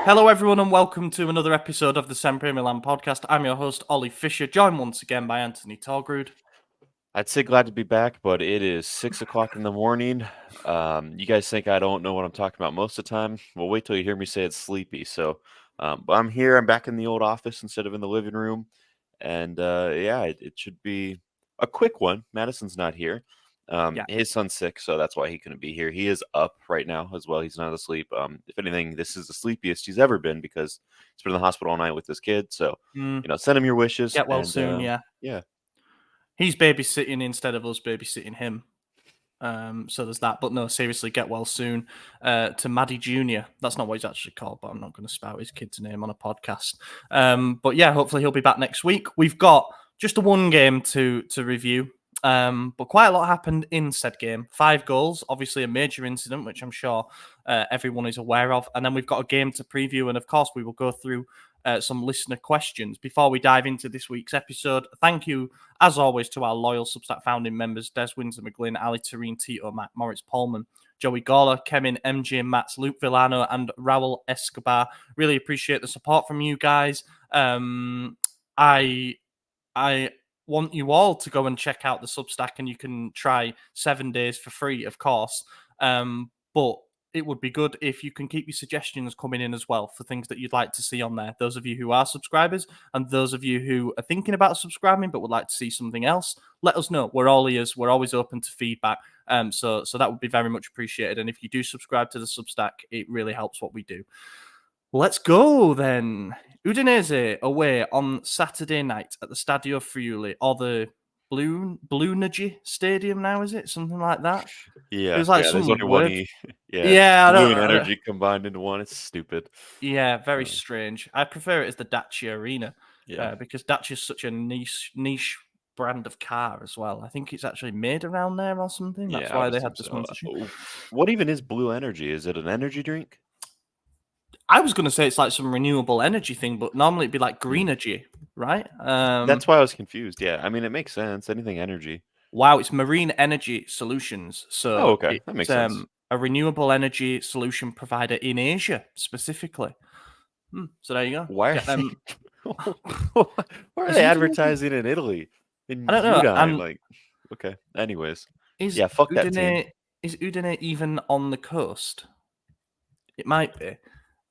Hello, everyone, and welcome to another episode of the SempreMilan podcast. I'm your host, Ollie Fisher, joined once again by Anthony Torgrud. I'd say glad to be back, but it is 6 o'clock in the morning. You guys think I don't know what I'm talking about most of the time? Well, wait till you hear me say it's sleepy. But I'm here. I'm back in the old office instead of in the living room. And it should be a quick one. Madison's not here. His son's sick, so that's why he couldn't be here. He is up right now as well. He's not asleep. If anything, this is the sleepiest he's ever been because he's been in the hospital all night with his kid. So, send him your wishes. Get well soon, yeah. Yeah. He's babysitting instead of us babysitting him. So there's that. But no, seriously, get well soon to Maddie Jr. That's not what he's actually called, but I'm not going to spout his kid's name on a podcast. But yeah, hopefully he'll be back next week. We've got just a one game to review. But quite a lot happened in said game. 5 goals, obviously a major incident, which I'm sure everyone is aware of. And then we've got a game to preview. And of course, we will go through some listener questions before we dive into this week's episode. Thank you, as always, to our loyal Substack founding members, Des Windsor McGlynn, Ali Tareen, Tito, Matt, Moritz Pullman, Joey Gawler, Kevin, MJ Mats, Luke Villano, and Raul Escobar. Really appreciate the support from you guys. I want you all to go and check out the Substack, and you can try 7 days for free, of course. But it would be good if you can keep your suggestions coming in as well for things that you'd like to see on there. Those of you who are subscribers and those of you who are thinking about subscribing but would like to see something else, let us know. We're all ears. We're always open to feedback. So that would be very much appreciated. And if you do subscribe to the Substack, it really helps what we do. Let's go then. Udinese away on Saturday night at the Stadio Friuli, or the Bologna Stadium now, is it? Something like that? Yeah, It was like there's some only word. one. Yeah, I Blue and don't. energy combined into one. It's stupid. Yeah, very strange. I prefer it as the Dacia Arena Yeah. because Dacia is such a niche brand of car as well. I think it's actually made around there or something. That's Yeah, I why would they had assume the so. sponsorship. What even is Blue Energy? Is it an energy drink? I was going to say it's like some renewable energy thing, but normally it'd be like green energy, right? That's why I was confused. Yeah, I mean, it makes sense. Anything energy. Wow, it's Marine Energy Solutions. Oh, So okay. That makes it's sense. a renewable energy solution provider in Asia specifically. So there you go. Why are Get them. why are they advertising in Italy? In I don't know. Udine? And Like, okay. Anyways. is Yeah, fuck that team. Udine even on the coast? It might be.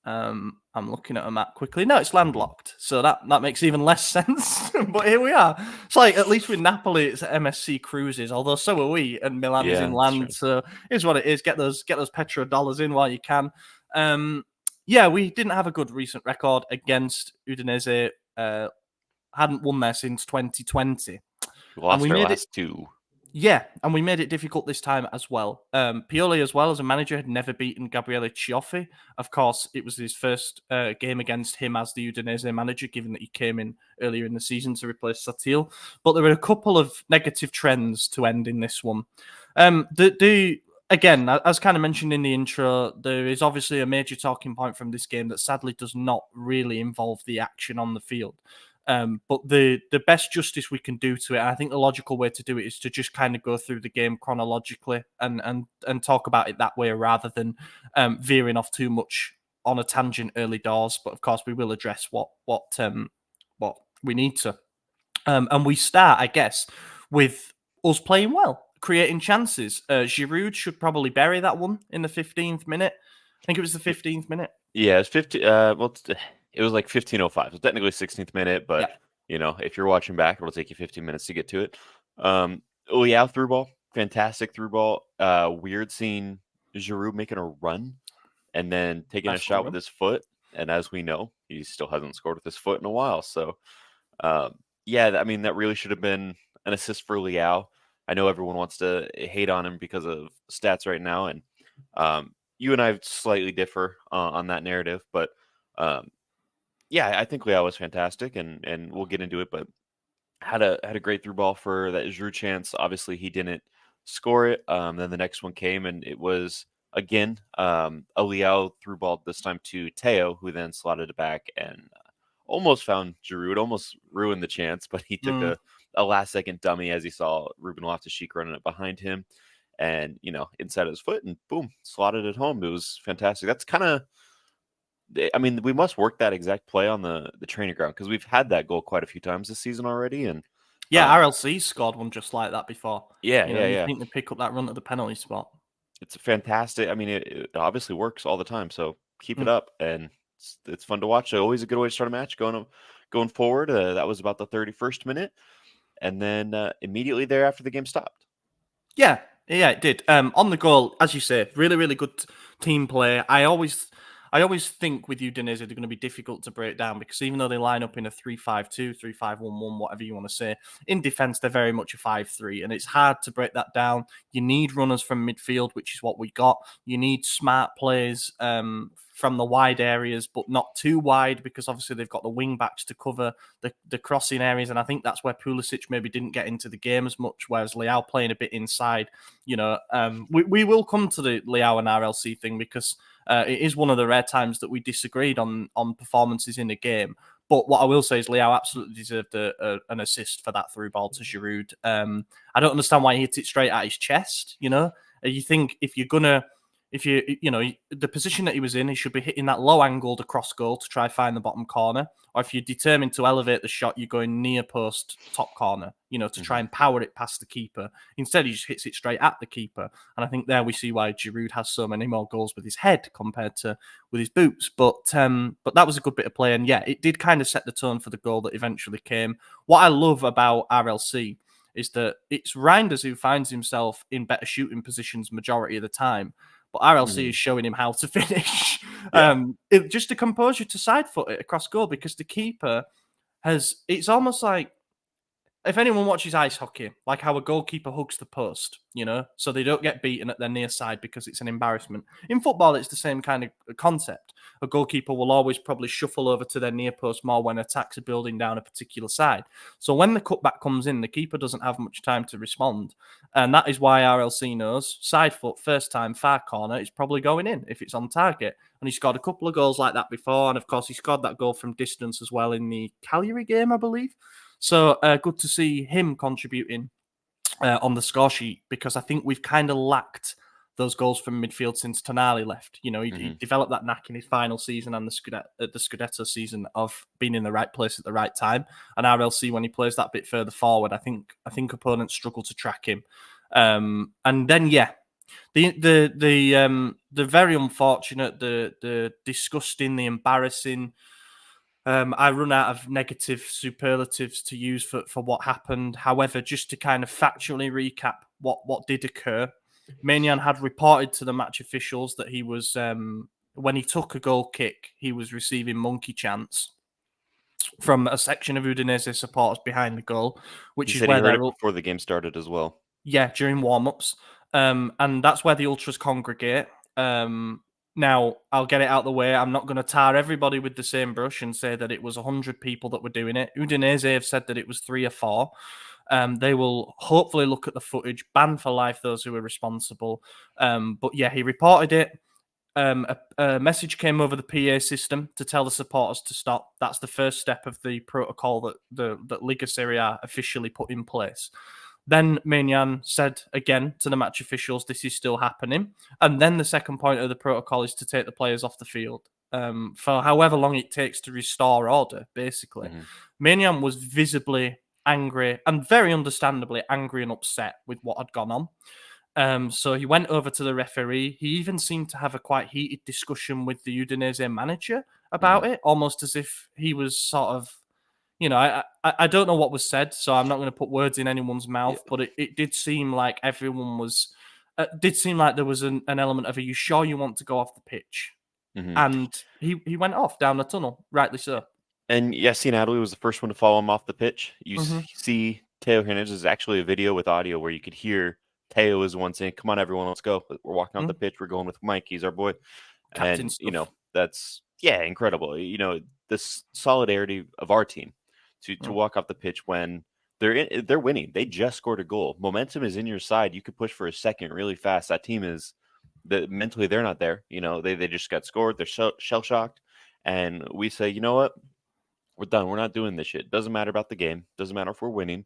I'm looking at a map quickly. No, it's landlocked, so that makes even less sense. But here we are. It's like, at least with Napoli, it's MSC cruises. Although so are we, and Milan is Yeah, that's inland. true. So here's what it is: get those petrodollars in while you can. We didn't have a good recent record against Udinese. Hadn't won there since 2020. We lost we our made last 2. Yeah, and we made it difficult this time as well. Pioli, as well as a manager, had never beaten Gabriele Cioffi. Of course, it was his first game against him as the Udinese manager, given that he came in earlier in the season to replace Satil. But there were a couple of negative trends to end in this one. Again, as kind of mentioned in the intro, there is obviously a major talking point from this game that sadly does not really involve the action on the field. But the best justice we can do to it, and I think the logical way to do it, is to just kind of go through the game chronologically and talk about it that way rather than veering off too much on a tangent early doors. But of course, we will address what we need to. And we start, I guess, with us playing well, creating chances. Giroud should probably bury that one in the 15th minute. I think it was the 15th minute. Yeah, it's 50. It was like 15:05. So technically 16th minute, but if you're watching back, it'll take you 15 minutes to get to it. Through ball, fantastic through ball. Weird seeing Giroud making a run and then taking a shot with his foot. And as we know, he still hasn't scored with his foot in a while. So, that really should have been an assist for Leao. I know everyone wants to hate on him because of stats right now, and you and I slightly differ on that narrative, but I think Leao was fantastic, and we'll get into it. But had a great through ball for that Giroud chance. Obviously, he didn't score it. Then the next one came, and it was again a Leao through ball, this time to Theo, who then slotted it back and almost found Giroud, almost ruined the chance, but he took a last second dummy as he saw Ruben Loftus-Cheek running it behind him. And, inside his foot, and boom, slotted it home. It was fantastic. That's kind of I mean, we must work that exact play on the training ground because we've had that goal quite a few times this season already. And Yeah, RLC scored one just like that before. yeah, You think they pick up that run at the penalty spot. it's fantastic. I mean, it obviously works all the time. So keep it up, and it's fun to watch. So always a good way to start a match going forward. That was about the 31st minute, and then immediately thereafter the game stopped. Yeah, it did. On the goal, as you say, really, really good team play. I always think with Udinese they're going to be difficult to break down because even though they line up in a 3-5-2, 3-5-1-1, whatever you want to say, in defence they're very much a 5-3, and it's hard to break that down. You need runners from midfield, which is what we got. You need smart plays from the wide areas, but not too wide because obviously they've got the wing backs to cover the crossing areas, and I think that's where Pulisic maybe didn't get into the game as much, whereas Leao playing a bit inside. We will come to the Leao and RLC thing because it is one of the rare times that we disagreed on performances in the game. But what I will say is Leao absolutely deserved an assist for that through ball to Giroud. I don't understand why he hit it straight at his chest. You think if you're gonna the position that he was in, he should be hitting that low angled across goal to try find the bottom corner. Or if you're determined to elevate the shot, you're going near post top corner, to try and power it past the keeper. Instead, he just hits it straight at the keeper. And I think there we see why Giroud has so many more goals with his head compared to with his boots. But that was a good bit of play. And yeah, it did kind of set the tone for the goal that eventually came. What I love about RLC is that it's Reinders who finds himself in better shooting positions majority of the time. But RLC is showing him how to finish. Just the composure to side foot it across goal because the keeper it's almost like if anyone watches ice hockey, like how a goalkeeper hugs the post, so they don't get beaten at their near side because it's an embarrassment. In football, it's the same kind of concept. A goalkeeper will always probably shuffle over to their near post more when attacks are building down a particular side. So when the cutback comes in, the keeper doesn't have much time to respond. And that is why RLC knows side foot, first time, far corner, is probably going in if it's on target. And he scored a couple of goals like that before. And of course, he scored that goal from distance as well in the Cagliari game, I believe. So good to see him contributing on the score sheet because I think we've kind of lacked those goals from midfield since Tonali left. He developed that knack in his final season and the Scudetto season of being in the right place at the right time. And RLC, when he plays that bit further forward, I think opponents struggle to track him. And then the very unfortunate, the disgusting, the embarrassing. I run out of negative superlatives to use for what happened. However, just to kind of factually recap what did occur, Maignan had reported to the match officials that he was, when he took a goal kick, he was receiving monkey chants from a section of Udinese supporters behind the goal, which is where they're before the game started as well. Yeah, during warm-ups. And that's where the ultras congregate. Now, I'll get it out of the way. I'm not going to tar everybody with the same brush and say that it was 100 people that were doing it. Udinese have said that it was 3 or 4. They will hopefully look at the footage, ban for life those who are responsible. But yeah, he reported it. A message came over the PA system to tell the supporters to stop. That's the first step of the protocol that Liga Serie A officially put in place. Then Maignan said again to the match officials, this is still happening. And then the second point of the protocol is to take the players off the field for however long it takes to restore order, basically. Maignan was visibly angry and very understandably angry and upset with what had gone on. So he went over to the referee. He even seemed to have a quite heated discussion with the Udinese manager about it, almost as if he was sort of, I don't know what was said, so I'm not going to put words in anyone's mouth, but it did seem like everyone was, did seem like there was an element of, are you sure you want to go off the pitch? And he went off down the tunnel, rightly so. And Yassine Adli was the first one to follow him off the pitch. You see Theo Hernandez is actually a video with audio where you could hear Theo is the one saying, come on, everyone, let's go. We're walking off the pitch. We're going with Mike. He's our boy. Captain and, stuff. That's, incredible. This solidarity of our team to walk off the pitch when they're winning. They just scored a goal. Momentum is in your side. You could push for a second really fast. That team is mentally they're not there. They just got scored. They're shell shocked, and we say, you know what, we're done. We're not doing this shit. Doesn't matter about the game. Doesn't matter if we're winning.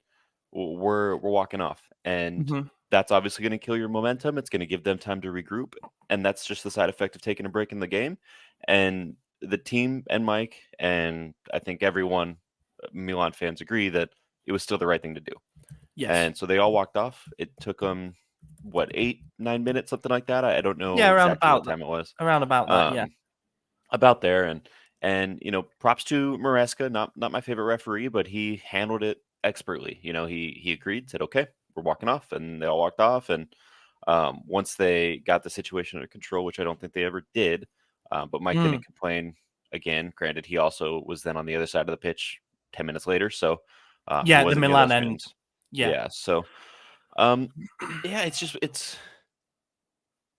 We're walking off, and that's obviously going to kill your momentum. It's going to give them time to regroup, and that's just the side effect of taking a break in the game. And the team and Mike, and I think everyone, Milan fans agree that it was still the right thing to do. Yes. And so they all walked off. It took them, what, 8-9 minutes, something like that. I don't know Yeah, around exactly what about time it was. around about that. Yeah. About there, and props to Maresca, not my favorite referee, but he handled it expertly. He agreed, said, okay, we're walking off, and they all walked off. And once they got the situation under control, which I don't think they ever did, but Mike didn't complain again. Granted, he also was then on the other side of the pitch 10 minutes later, so he Yeah, the wasn't near Milan those end. fans. Yeah. So yeah,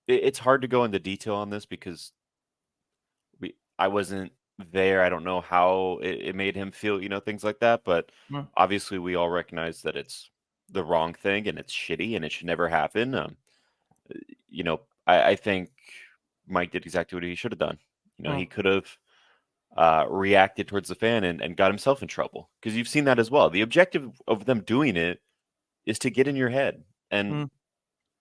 it's hard to go into detail on this because I wasn't there. I don't know how it made him feel, things like that. But Mm. obviously, we all recognize that it's the wrong thing and it's shitty and it should never happen. I think Mike did exactly what he should have done. He could have reacted towards the fan and got himself in trouble, because you've seen that as well. The objective of them doing it is to get in your head. And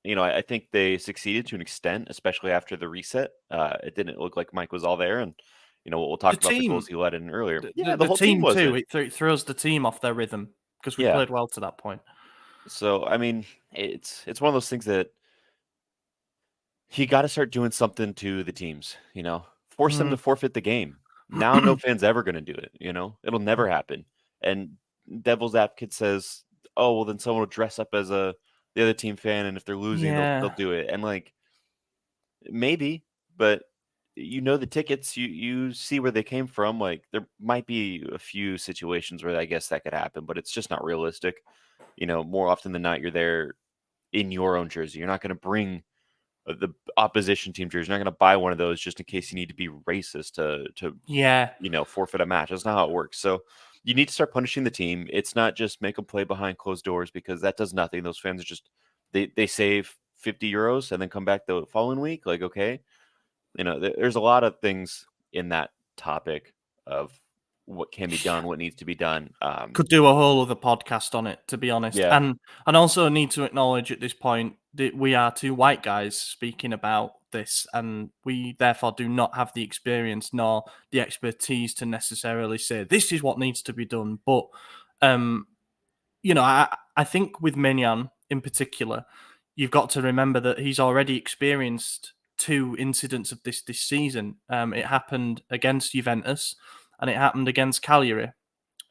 I think they succeeded to an extent, especially after the reset. It didn't look like Mike was all there, and we'll talk about the goals he let in earlier. Yeah, the the whole team team too. wasn't. It throws the team off their rhythm because we Yeah. played well to that point. So I mean, it's one of those things that he got to start doing something to the teams. Force them to forfeit the game. Now, no fan's ever going to do it. It'll never happen. And Devil's Advocate says, "Oh, well, then someone will dress up as the other team fan, and if they're losing, they'll do it." And like, maybe, but the tickets, you see where they came from. Like, there might be a few situations where I guess that could happen, but it's just not realistic. More often than not, you're there in your own jersey. You're not going to bring the opposition team jersey. You're not going to buy one of those just in case you need to be racist to forfeit a match. That's not how it works. So you need to start punishing the team. It's not just make them play behind closed doors, because that does nothing. Those fans are just they save €50 and then come back the following week. Like, okay, there's a lot of things in that topic of what can be done, what needs to be done. Could do a whole other podcast on it, to be honest. Yeah. And also need to acknowledge at this point that we are two white guys speaking about this, and we therefore do not have the experience nor the expertise to necessarily say this is what needs to be done. But I think with Mignon in particular, you've got to remember that he's already experienced 2 incidents of this season. It happened against Juventus and it happened against Cagliari,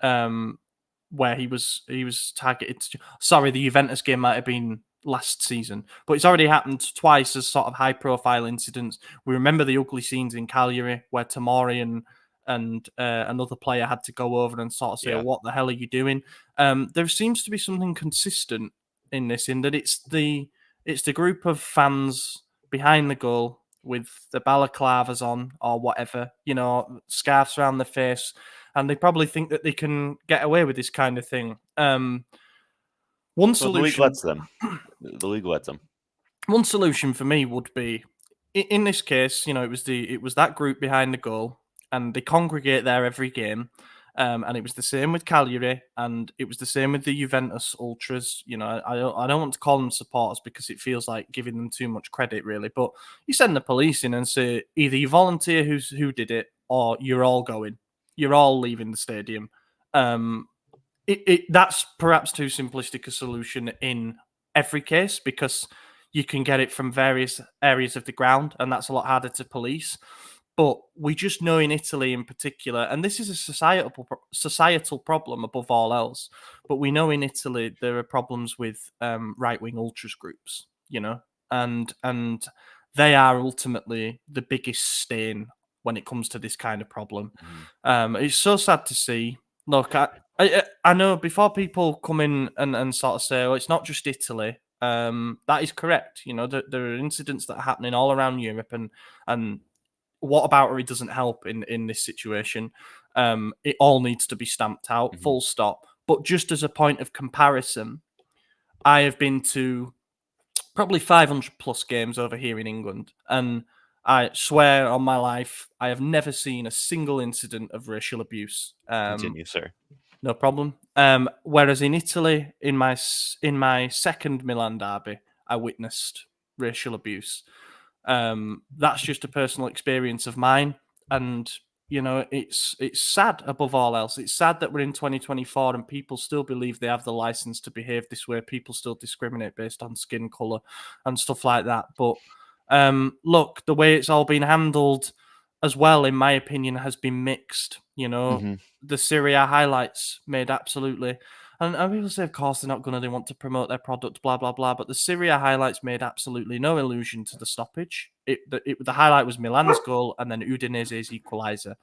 where he was targeted. Sorry, the Juventus game might have been last season, but it's already happened twice as sort of high-profile incidents. We remember the ugly scenes in Cagliari where Tomori and another player had to go over and sort of say, "What the hell are you doing?" There seems to be something consistent in this, in that it's the group of fans behind the goal with the balaclavas on or whatever, scarves around their face, and they probably think that they can get away with this kind of thing. One solution, the league lets them. The league lets them. One solution for me would be, in this case, it was that group behind the goal, and they congregate there every game. And it was the same with Cagliari, and it was the same with the Juventus ultras. I don't want to call them supporters because it feels like giving them too much credit, really. But you send the police in and say either you volunteer who did it, or you're all going. You're all leaving the stadium. That's perhaps too simplistic a solution in every case, because you can get it from various areas of the ground, and that's a lot harder to police. But we just know in Italy in particular, and this is a societal problem above all else, but we know in Italy there are problems with right-wing ultras groups, and they are ultimately the biggest stain when it comes to this kind of problem. It's so sad to see. Look, I know before people come in and sort of say, "Oh, it's not just Italy." That is correct. There are incidents that are happening all around Europe, and whataboutery doesn't help in this situation. It all needs to be stamped out, full stop. But just as a point of comparison, I have been to probably 500 plus games over here in England, and I swear on my life, I have never seen a single incident of racial abuse. Continue, sir. No problem. Whereas in Italy, in my second Milan derby, I witnessed racial abuse. That's just a personal experience of mine, and You know, it's sad above all else. It's sad that we're in 2024 and people still believe they have the license to behave this way. People still discriminate based on skin color and stuff like that. But look, the way it's all been handled as well, in my opinion, has been mixed. You know, Mm-hmm. the Serie A highlights made absolutely. And people say, of course, they're not going to. They want to promote their product, blah blah blah. But the Serie A highlights made absolutely no allusion to the stoppage. The highlight was Milan's goal and then Udinese's equaliser.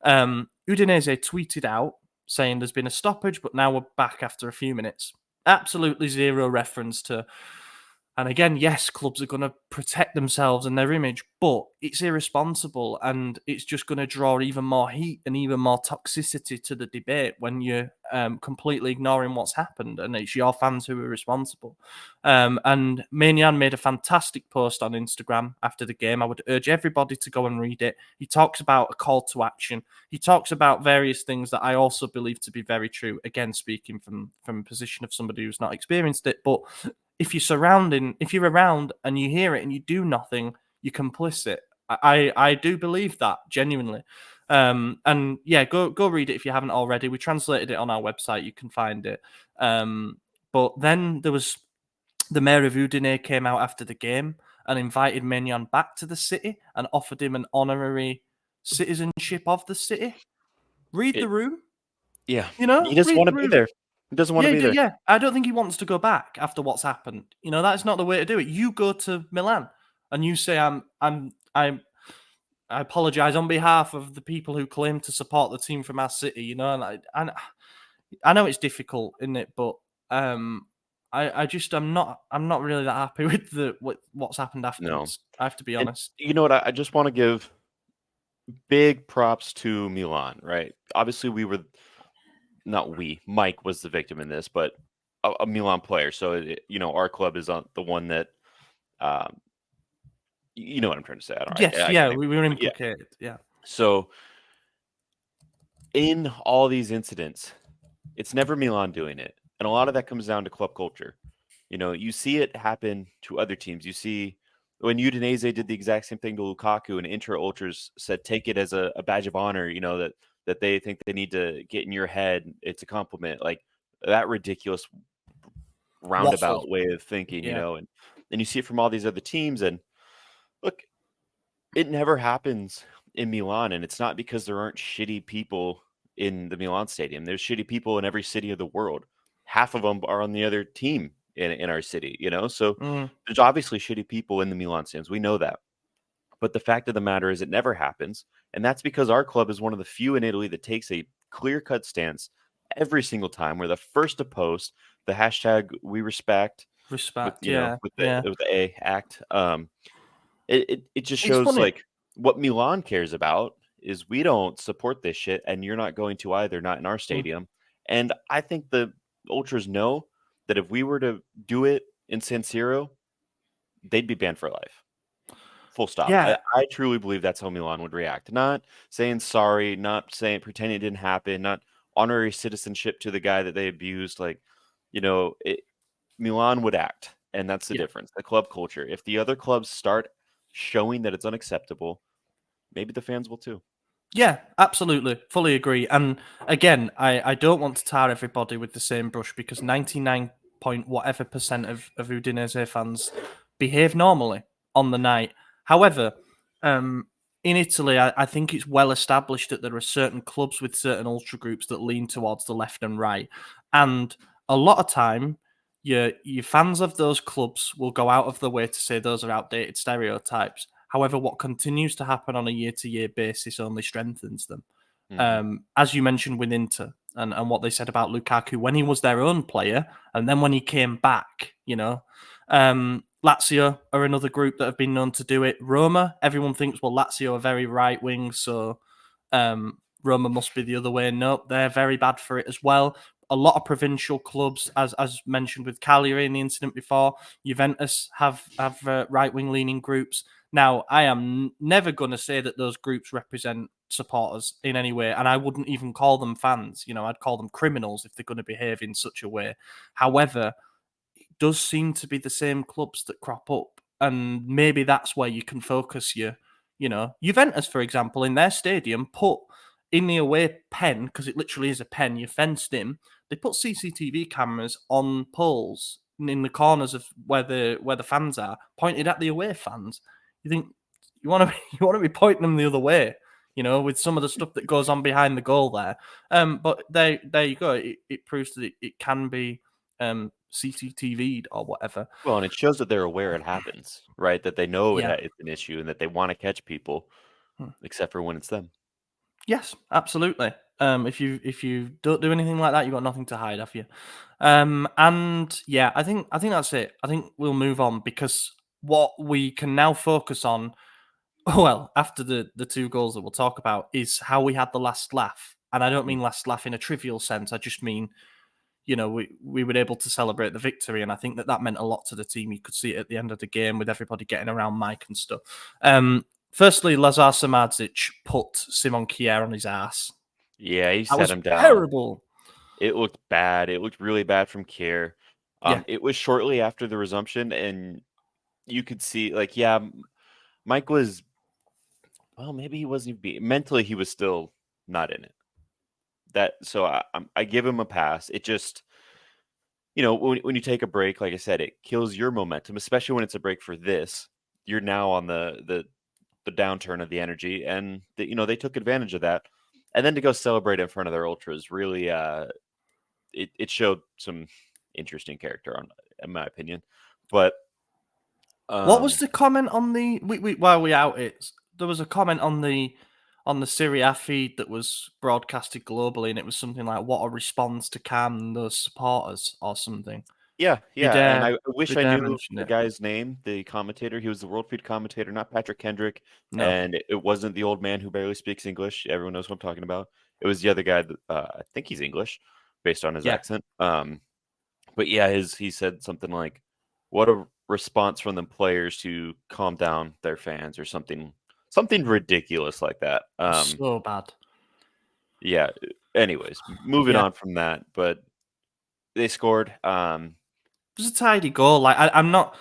Udinese tweeted out saying there's been a stoppage, but now we're back after a few minutes. Absolutely zero reference to. And again, yes, clubs are going to protect themselves and their image, but it's irresponsible and it's just going to draw even more heat and even more toxicity to the debate when you're completely ignoring what's happened and it's your fans who are responsible. And Maignan made a fantastic post on Instagram after the game. I would urge everybody to go and read it. He talks about a call to action. He talks about various things that I also believe to be very true. Again, speaking from a position of somebody who's not experienced it, but if you're around and you hear it and you do nothing, you're complicit. I do believe that genuinely. And yeah, go read it if you haven't already. We translated it on our website. You can find it. But then there was the mayor of Udine came out after the game and invited Maignan back to the city and offered him an honorary citizenship of the city. Read the room. Yeah. You know, he doesn't read want the to be room. there. He doesn't want to be there. Yeah, I don't think he wants to go back after what's happened. You know, that's not the way to do it. You go to Milan and you say, I apologize on behalf of the people who claim to support the team from our city, you know, and I know it's difficult, isn't it? But I just I'm not really that happy with what's happened afterwards. I have to be honest. You know what? I just want to give big props to Milan, right? Obviously, Mike was the victim in this, but a Milan player. So, our club is on the one that, you know what I'm trying to say. I don't. Yes, I we were yeah. implicated. Yeah. So, in all these incidents, it's never Milan doing it, and a lot of that comes down to club culture. You see it happen to other teams. You see when Udinese did the exact same thing to Lukaku, and Inter ultras said, "Take it as a badge of honor." That they think they need to get in your head. It's a compliment, like that ridiculous roundabout way of thinking. Yeah. And you see it from all these other teams. And look, it never happens in Milan, and it's not because there aren't shitty people in the Milan stadium. There's shitty people in every city of the world. Half of them are on the other team in our city, So there's obviously shitty people in the Milan stands. We know that. But the fact of the matter is it never happens. And that's because our club is one of the few in Italy that takes a clear-cut stance every single time. We're the first to post the hashtag we respect. With the A act. It just shows like what Milan cares about is we don't support this shit, and you're not going to either, not in our stadium. And I think the ultras know that if we were to do it in San Siro, they'd be banned for life. Full stop. Yeah. I truly believe that's how Milan would react. Not saying sorry, not saying pretending it didn't happen, not honorary citizenship to the guy that they abused. Like, Milan would act, and that's the difference. The club culture. If the other clubs start showing that it's unacceptable, maybe the fans will too. Yeah, absolutely. Fully agree. And again, I don't want to tar everybody with the same brush because 99 point whatever percent of Udinese fans behave normally on the night. However, in Italy, I think it's well established that there are certain clubs with certain ultra groups that lean towards the left and right. And a lot of time, your fans of those clubs will go out of the way to say those are outdated stereotypes. However, what continues to happen on a year-to-year basis only strengthens them. As you mentioned with Inter and what they said about Lukaku when he was their own player, and then when he came back, Lazio are another group that have been known to do it. Roma, everyone thinks, well, Lazio are very right-wing, so Roma must be the other way. Nope, they're very bad for it as well. A lot of provincial clubs, as mentioned with Cagliari in the incident before, Juventus have right-wing leaning groups. Now, I am never going to say that those groups represent supporters in any way, and I wouldn't even call them fans. I'd call them criminals if they're going to behave in such a way. However, it does seem to be the same clubs that crop up, and maybe that's where you can focus your, Juventus, for example, in their stadium, put in the away pen, because it literally is a pen, you fenced in. They put CCTV cameras on poles in the corners of where the fans are, pointed at the away fans. You think you want to be pointing them the other way, with some of the stuff that goes on behind the goal there. But there you go. It proves that it can be CCTV'd or whatever. Well, and it shows that they're aware it happens, right? That they know Yeah. it's an issue and that they want to catch people, except for when it's them. Yes, absolutely. If you don't do anything like that, you've got nothing to hide, have you? And yeah, I think that's it. I think we'll move on, because what we can now focus on, well, after the two goals that we'll talk about, is how we had the last laugh. And I don't mean last laugh in a trivial sense. I just mean, we were able to celebrate the victory, and I think that meant a lot to the team. You could see it at the end of the game with everybody getting around Mike and stuff. Firstly, Lazar Samardzic put Simon Kjær on his ass. Yeah, he That set was him down. terrible. It looked bad. It looked really bad from Kjær. Yeah. It was shortly after the resumption, and you could see, Mike was, well, maybe he wasn't even mentally, he was still not in it. So I give him a pass. It just, when you take a break, like I said, it kills your momentum, especially when it's a break for this. You're now on the downturn of the energy, and they took advantage of that. And then to go celebrate in front of their ultras, really, it showed some interesting character, in my opinion. But What was the comment on the while we out it? There was a comment on the Serie A feed that was broadcasted globally, and it was something like, "What a response to Cam and those supporters," or something. Yeah, and I wish I knew mention the it? guy's name, the commentator. He was the World Feed commentator, not Patrick Kendrick, No. and it wasn't the old man who barely speaks English. Everyone knows what I'm talking about. It was the other guy that I think he's English, based on his Yeah. accent. But yeah, he said something like, "What a response from the players to calm down their fans," or something ridiculous like that. So bad. Yeah. Anyways, moving Yeah. on from that, but they scored. It was a tidy goal. Like I'm not.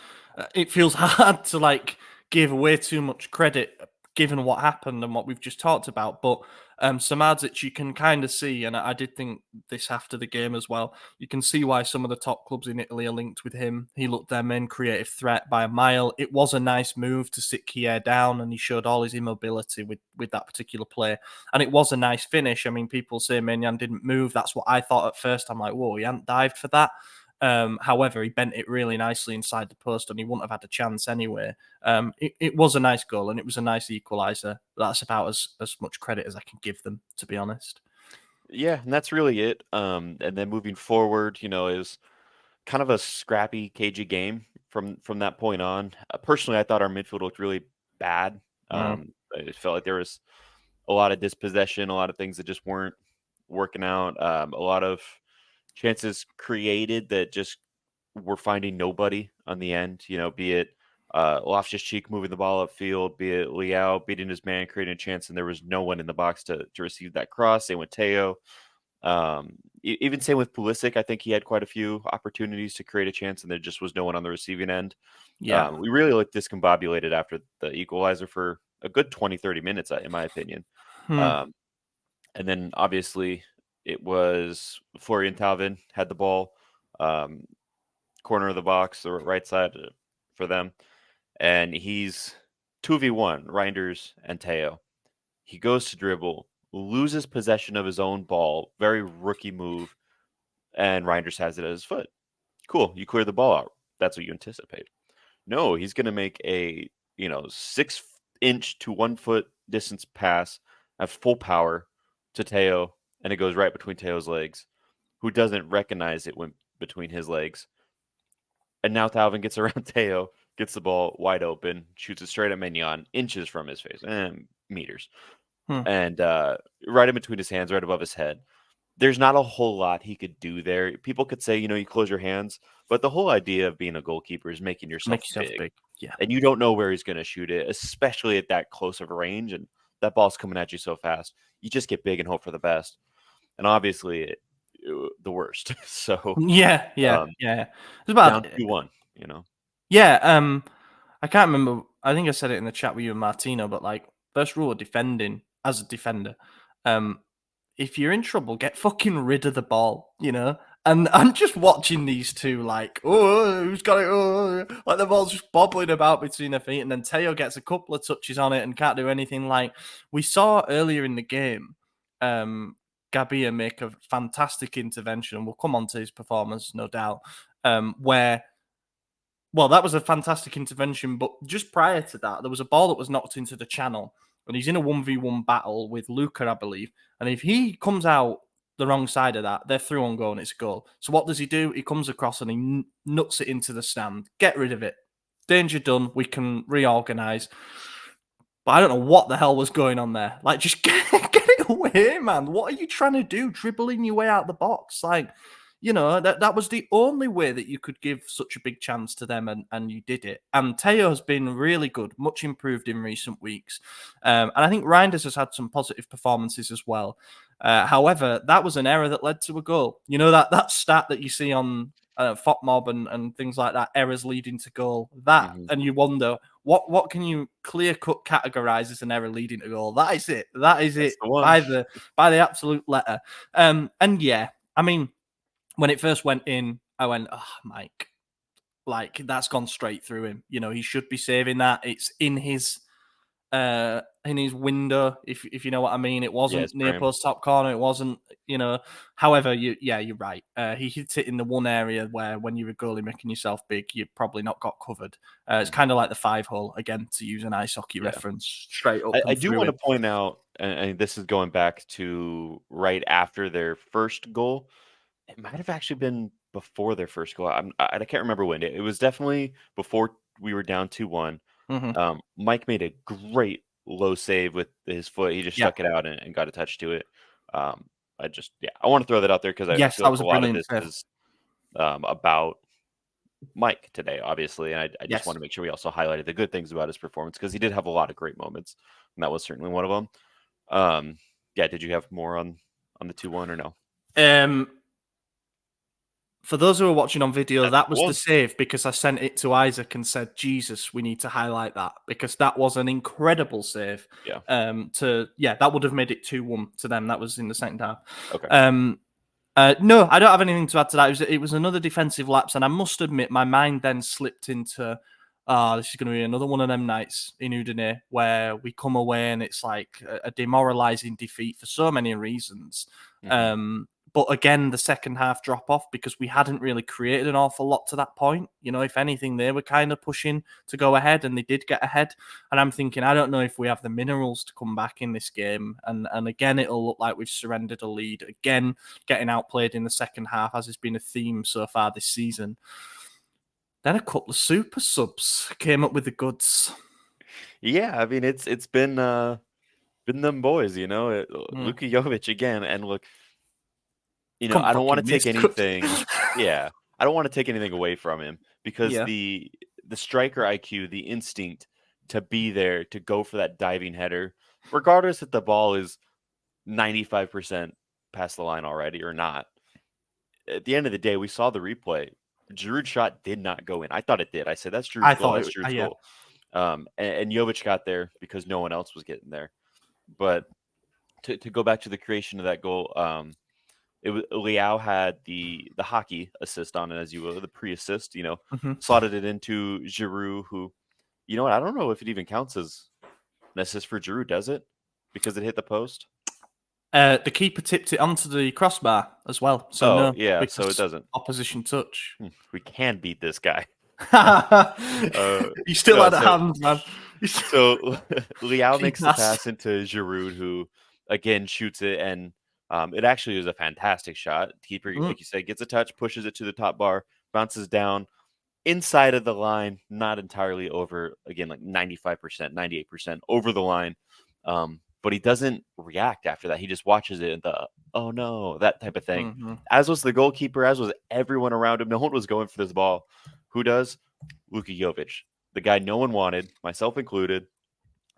It feels hard to give away too much credit given what happened and what we've just talked about. But Samardzic, you can kind of see, and I did think this after the game as well. You can see why some of the top clubs in Italy are linked with him. He looked their main creative threat by a mile. It was a nice move to sit Kjær down, and he showed all his immobility with that particular play. And it was a nice finish. I mean, people say Maignan didn't move. That's what I thought at first. I'm like, whoa, he hadn't dived for that. However, he bent it really nicely inside the post, and he wouldn't have had a chance anyway. It was a nice goal, and it was a nice equaliser. That's about as much credit as I can give them, to be honest. Yeah, and that's really it. And then moving forward, it was kind of a scrappy, cagey game from that point on. Personally, I thought our midfield looked really bad. It felt like there was a lot of dispossession, a lot of things that just weren't working out. A lot of chances created that just were finding nobody on the end. Be it Loftus-Cheek moving the ball upfield, be it Leao beating his man, creating a chance, and there was no one in the box to receive that cross. Same with Theo. Even same with Pulisic. I think he had quite a few opportunities to create a chance, and there just was no one on the receiving end. Yeah. We really looked discombobulated after the equalizer for a good 20-30 minutes, in my opinion. And then obviously it was Florian Thauvin had the ball, corner of the box, the right side for them. And he's 2v1, Reinders and Theo. He goes to dribble, loses possession of his own ball, very rookie move, and Reinders has it at his foot. Cool, you clear the ball out. That's what you anticipate. No, he's going to make a 6-inch to 1 foot distance pass at full power to Theo, and it goes right between Theo's legs, who doesn't recognize it went between his legs. And now Thauvin gets around Theo, gets the ball wide open, shoots it straight at Maignan, inches from his face, meters. And right in between his hands, right above his head. There's not a whole lot he could do there. People could say, you close your hands, but the whole idea of being a goalkeeper is making yourself big. Yeah. And you don't know where he's going to shoot it, especially at that close of a range. And that ball's coming at you so fast. You just get big and hope for the best. And obviously, the worst. So yeah. It's about down 2-1. Yeah. I can't remember. I think I said it in the chat with you and Martino, but first rule of defending as a defender, If you're in trouble, get fucking rid of the ball, you know? And I'm just watching these two like, oh, who's got it? Oh, like the ball's just bobbling about between their feet. And then Teo gets a couple of touches on it and can't do anything. Like we saw earlier in the game, Gabia make a fantastic intervention. We'll come on to his performance, no doubt, where that was a fantastic intervention. But just prior to that, there was a ball that was knocked into the channel. And he's in a 1v1 battle with Luca, I believe. And if he comes out the wrong side of that, they're through on goal and it's a goal. So what does he do? He comes across and he nuts it into the stand. Get rid of it. Danger done. We can reorganize. But I don't know what the hell was going on there. Like, just get it away, man. What are you trying to do? Dribbling your way out the box. Like, you know, that was the only way that you could give such a big chance to them, and you did it. And Teo has been really good, much improved in recent weeks. And I think Reinders has had some positive performances as well. However, that was an error that led to a goal. You know, that stat that you see on FOTMob and things like that, errors leading to goal. And you wonder, what can you clear-cut categorize as an error leading to goal? That is it. That's it by the absolute letter. And yeah, I mean, when it first went in, I went, oh, Mike, like that's gone straight through him. You know, he should be saving that. It's in his window, if you know what I mean. It wasn't near post top corner. It wasn't, you know. However, you're right. He hit it in the one area where when you're a goalie making yourself big, you've probably not got covered. It's kind of like the 5-hole, again, to use an ice hockey reference, straight up. I do want to point out, and this is going back to right after their first goal. It might have actually been before their first goal. I can't remember when. It was definitely before we were down 2-1. Mike made a great low save with his foot. He just stuck it out and got a touch to it. I want to throw that out there because I feel like a lot of this is about Mike today, obviously. And I just want to make sure we also highlighted the good things about his performance because he did have a lot of great moments. And that was certainly one of them. Did you have more on the 2-1 or no? For those who are watching on video, that was the save because I sent it to Isaac and said, Jesus, we need to highlight that because that was an incredible save. That would have made it 2-1 to them. That was in the second half. Okay. No, I don't have anything to add to that. It was another defensive lapse, and I must admit, my mind then slipped into, this is going to be another one of them nights in Udinese where we come away and it's like a demoralizing defeat for so many reasons. But again, the second half drop off because we hadn't really created an awful lot to that point. You know, if anything, they were kind of pushing to go ahead and they did get ahead. And I'm thinking, I don't know if we have the minerals to come back in this game. And again, it'll look like we've surrendered a lead. Again, getting outplayed in the second half, as has been a theme so far this season. Then a couple of super subs came up with the goods. Yeah, I mean, it's been them boys, you know. Luka Jovic again. And look, you know, I don't want to take anything. I don't want to take anything away from him because the striker IQ, the instinct to be there, to go for that diving header, regardless if the ball is 95% past the line already or not. At the end of the day, we saw the replay. Giroud's shot did not go in. I thought it did. I said, that's Giroud's goal. That's Giroud's goal. And Jovic got there because no one else was getting there. But to go back to the creation of that goal, it was Liao had the hockey assist on it, as you will, the pre-assist, you know, slotted it into Giroud, who, you know what, I don't know if it even counts as an assist for Giroud, does it? Because it hit the post? The keeper tipped it onto the crossbar as well. So so it doesn't. Opposition touch. We can beat this guy. He still had a hand, man. So Liao makes the pass into Giroud, who again shoots it, and it actually was a fantastic shot. Keeper, like you said, gets a touch, pushes it to the top bar, bounces down inside of the line, not entirely over. Again, like 95%, 98% over the line. But he doesn't react after that. He just watches it and oh no, that type of thing. As was the goalkeeper, as was everyone around him. No one was going for this ball. Who does? Luka Jovic, the guy no one wanted, myself included,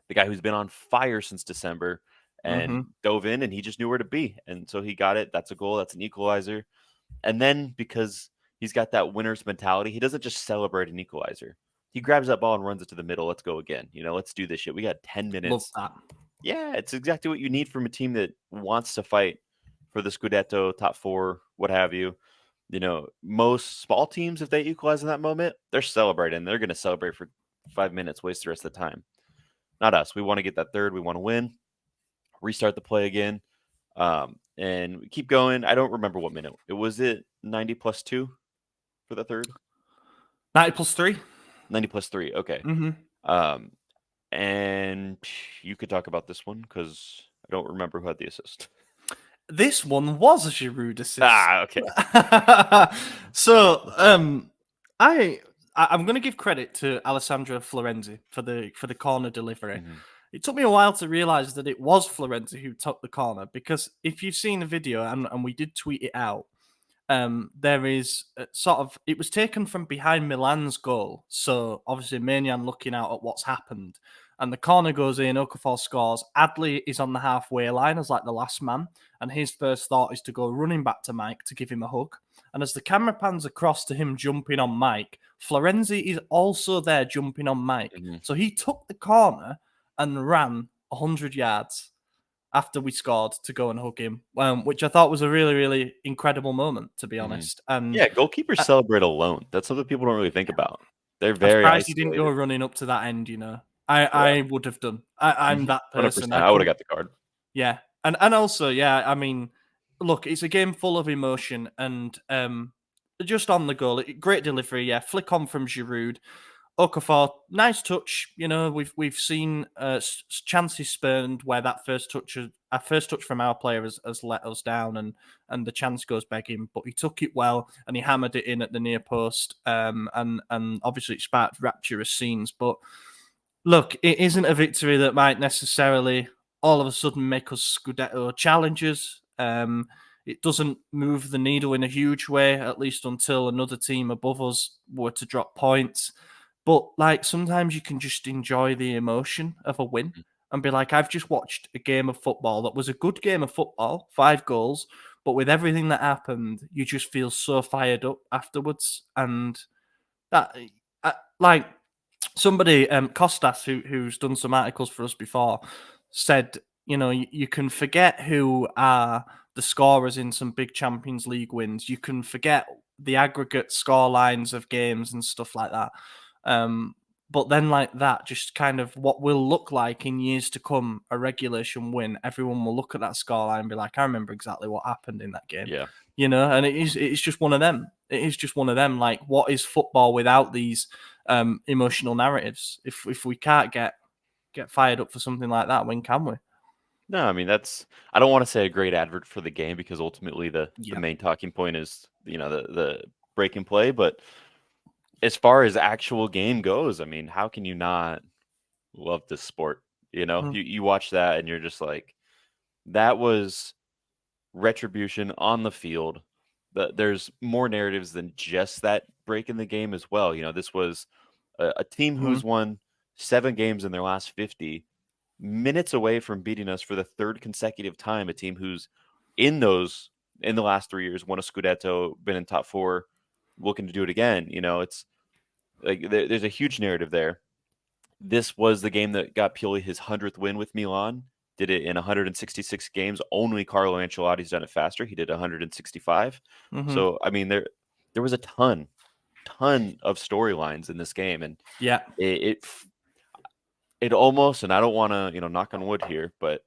the guy who's been on fire since December and dove in, and he just knew where to be. And so he got it. That's a goal. That's an equalizer. And then because he's got that winner's mentality, he doesn't just celebrate an equalizer. He grabs that ball and runs it to the middle. Let's go again. You know, let's do this shit. We got 10 minutes. Love that. Yeah, it's exactly what you need from a team that wants to fight for the Scudetto, top 4, what have you. Most small teams, if they equalize in that moment, they're celebrating. They're going to celebrate for 5 minutes, waste the rest of the time. Not us. We want to get that third. We want to win, restart the play again, and keep going. I don't remember what minute. Was it 90 plus 2 for the third? 90 plus 3? 90 plus 3. Okay. Mm-hmm. And you could talk about this one because I don't remember who had the assist. This one was a Giroud assist. Okay. So, I'm going to give credit to Alessandro Florenzi for the corner delivery. Mm-hmm. It took me a while to realize that it was Florenzi who took the corner, because if you've seen the video, and we did tweet it out, there is it was taken from behind Milan's goal. So obviously Maignan looking out at what's happened, and the corner goes in, Okafor scores. Adley is on the halfway line as like the last man, and his first thought is to go running back to Mike to give him a hug. And as the camera pans across to him jumping on Mike, Florenzi is also there jumping on Mike. Mm-hmm. So he took the corner and ran 100 yards after we scored to go and hug him, which I thought was a really, really incredible moment, to be honest. And yeah, goalkeepers celebrate alone. That's something people don't really think about. They're I'm very surprised isolated. he didn't go running up to that end, I would have done. I'm that person. 100%. I would have got the card. Yeah. And also, yeah, I mean, look, it's a game full of emotion, and just on the goal, great delivery, yeah, flick on from Giroud. Okafor, nice touch. We've seen chances spurned where that first touch from our player has let us down, and the chance goes begging. But he took it well, and he hammered it in at the near post. And obviously it sparked rapturous scenes. But look, it isn't a victory that might necessarily all of a sudden make us Scudetto challengers. It doesn't move the needle in a huge way, at least until another team above us were to drop points. But like sometimes you can just enjoy the emotion of a win and be like, I've just watched a game of football that was a good game of football, 5 goals, but with everything that happened, you just feel so fired up afterwards. And that, like somebody, Costas, who's done some articles for us before, said, you can forget who are the scorers in some big Champions League wins. You can forget the aggregate score lines of games and stuff like that. But then like that, just kind of what will look like in years to come, a regulation win, everyone will look at that scoreline and be like, I remember exactly what happened in that game. Yeah. And it's just one of them. It is just one of them. Like, what is football without these emotional narratives? If we can't get fired up for something like that, when can we? No, I mean, I don't want to say a great advert for the game, because ultimately the main talking point is, the breaking play. But as far as actual game goes, I mean, how can you not love this sport? You watch that and you're just like, that was retribution on the field. There's more narratives than just that break in the game as well. This was a team who's won 7 games in their last 50, minutes away from beating us for the 3rd consecutive time. A team who's in the last 3 years won a Scudetto, been in top 4, looking to do it again. It's like there's a huge narrative there. This was the game that got Pioli his 100th win with Milan. Did it in 166 games. Only Carlo Ancelotti's done it faster. He did 165. So I mean, there was a ton of storylines in this game, and yeah, it almost, and I don't want to knock on wood here, but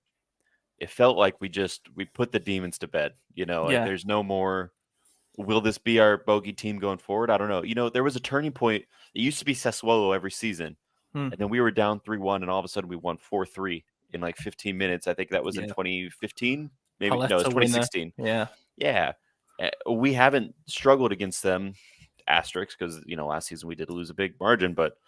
it felt like we put the demons to bed. Like there's no more. Will this be our bogey team going forward? I don't know. There was a turning point. It used to be Sassuolo every season, and then we were down 3-1, and all of a sudden we won 4-3 in like 15 minutes. I think that was in 2015. Maybe no, it was 2016. Winner. Yeah. We haven't struggled against them, asterisk, because last season we did lose a big margin, but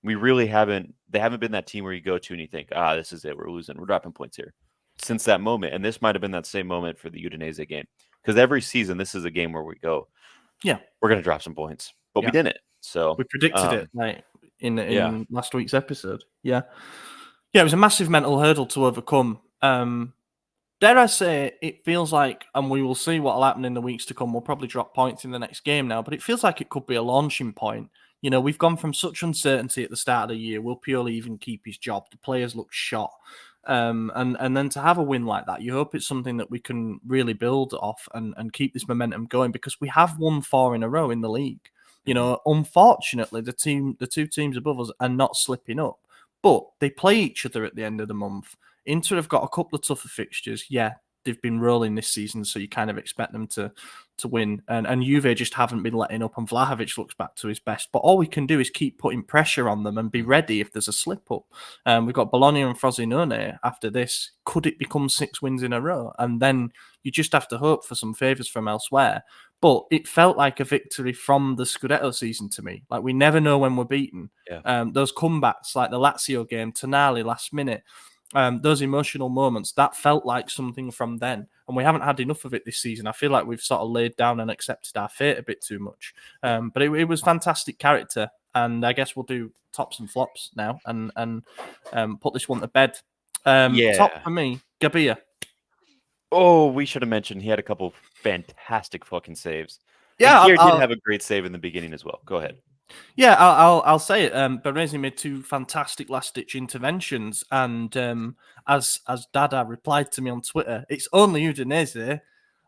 we really haven't. They haven't been that team where you go to and you think, this is it. We're losing. We're dropping points here. Since that moment, and this might have been that same moment for the Udinese game, because every season this is a game where we go, we're going to drop some points, but we didn't. So we predicted it, like in last week's episode. Yeah, it was a massive mental hurdle to overcome. Dare I say, it feels like, and we will see what will happen in the weeks to come. We'll probably drop points in the next game now, but it feels like it could be a launching point. We've gone from such uncertainty at the start of the year. Will Pioli even keep his job? The players look shot. And then to have a win like that, you hope it's something that we can really build off and keep this momentum going, because we have won 4 in a row in the league. You know, unfortunately, the 2 teams above us are not slipping up, but they play each other at the end of the month. Inter have got a couple of tougher fixtures. Yeah, they've been rolling this season, so you kind of expect them to win. And Juve just haven't been letting up, and Vlahovic looks back to his best. But all we can do is keep putting pressure on them and be ready if there's a slip up. We've got Bologna and Frosinone after this. Could it become 6 wins in a row? And then you just have to hope for some favours from elsewhere. But it felt like a victory from the Scudetto season to me. Like, we never know when we're beaten. Yeah. Those comebacks, like the Lazio game, Tonali last minute, those emotional moments, that felt like something from then. And we haven't had enough of it this season. I feel like we've sort of laid down and accepted our fate a bit too much. But it was fantastic character. And I guess we'll do tops and flops now and put this one to bed. Top for me, Gabia. Oh, we should have mentioned he had a couple fantastic fucking saves. Yeah, and Kier did have a great save in the beginning as well. Go ahead. Yeah, I'll say it. Baresi made 2 fantastic last-ditch interventions, and as Dada replied to me on Twitter, it's only Udinese.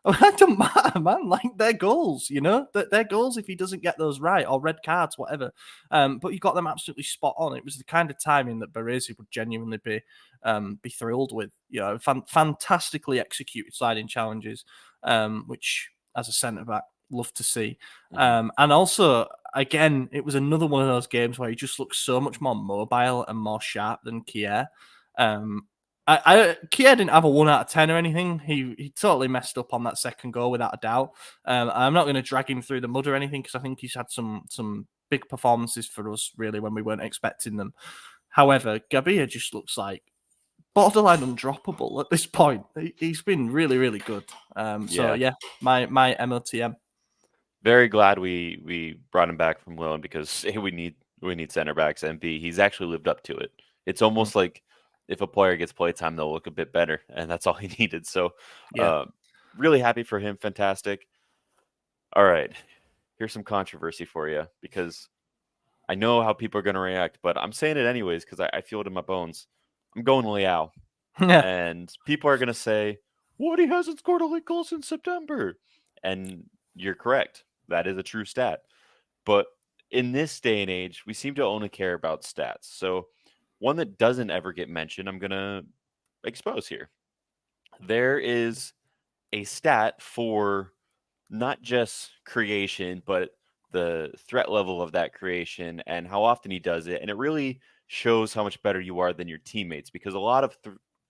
It doesn't matter, man. Like, they're goals, you know? They're goals if he doesn't get those right, or red cards, whatever. But you got them absolutely spot on. It was the kind of timing that Baresi would genuinely be thrilled with. You know, fantastically executed sliding challenges, which, as a centre-back, love to see. And also, again, it was another one of those games where he just looks so much more mobile and more sharp than Kier. Kier didn't have a 1 out of 10 or anything. He totally messed up on that second goal without a doubt. I'm not going to drag him through the mud or anything, because I think he's had some big performances for us, really, when we weren't expecting them. However, Gabia just looks like borderline undroppable at this point. He's been really, really good. So yeah, my MOTM. Very glad we brought him back from loan, because A, we need center backs, and B, he's actually lived up to it. It's almost like if a player gets play time, they'll look a bit better, and that's all he needed. So really happy for him. Fantastic. All right, here's some controversy for you, because I know how people are going to react, but I'm saying it anyways because I feel it in my bones. I'm going Leao. And people are going to say, what, he hasn't scored a league goal since September. And you're correct. That is a true stat. But in this day and age, we seem to only care about stats. So one that doesn't ever get mentioned, I'm going to expose here. There is a stat for not just creation, but the threat level of that creation and how often he does it. And it really shows how much better you are than your teammates, because a lot of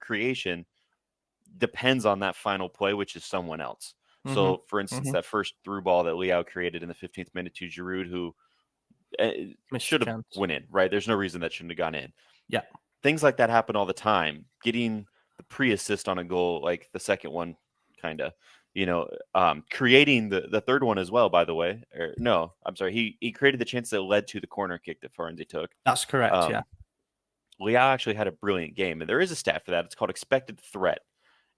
creation depends on that final play, which is someone else. So, for instance, that first through ball that Leao created in the 15th minute to Giroud, who should have went in, right? There's no reason that shouldn't have gone in. Yeah. Things like that happen all the time. Getting the pre-assist on a goal, like the second one, kind of, creating the third one as well, by the way. No, I'm sorry. He created the chance that led to the corner kick that Florenzi took. That's correct, yeah. Leao actually had a brilliant game, and there is a stat for that. It's called expected threat.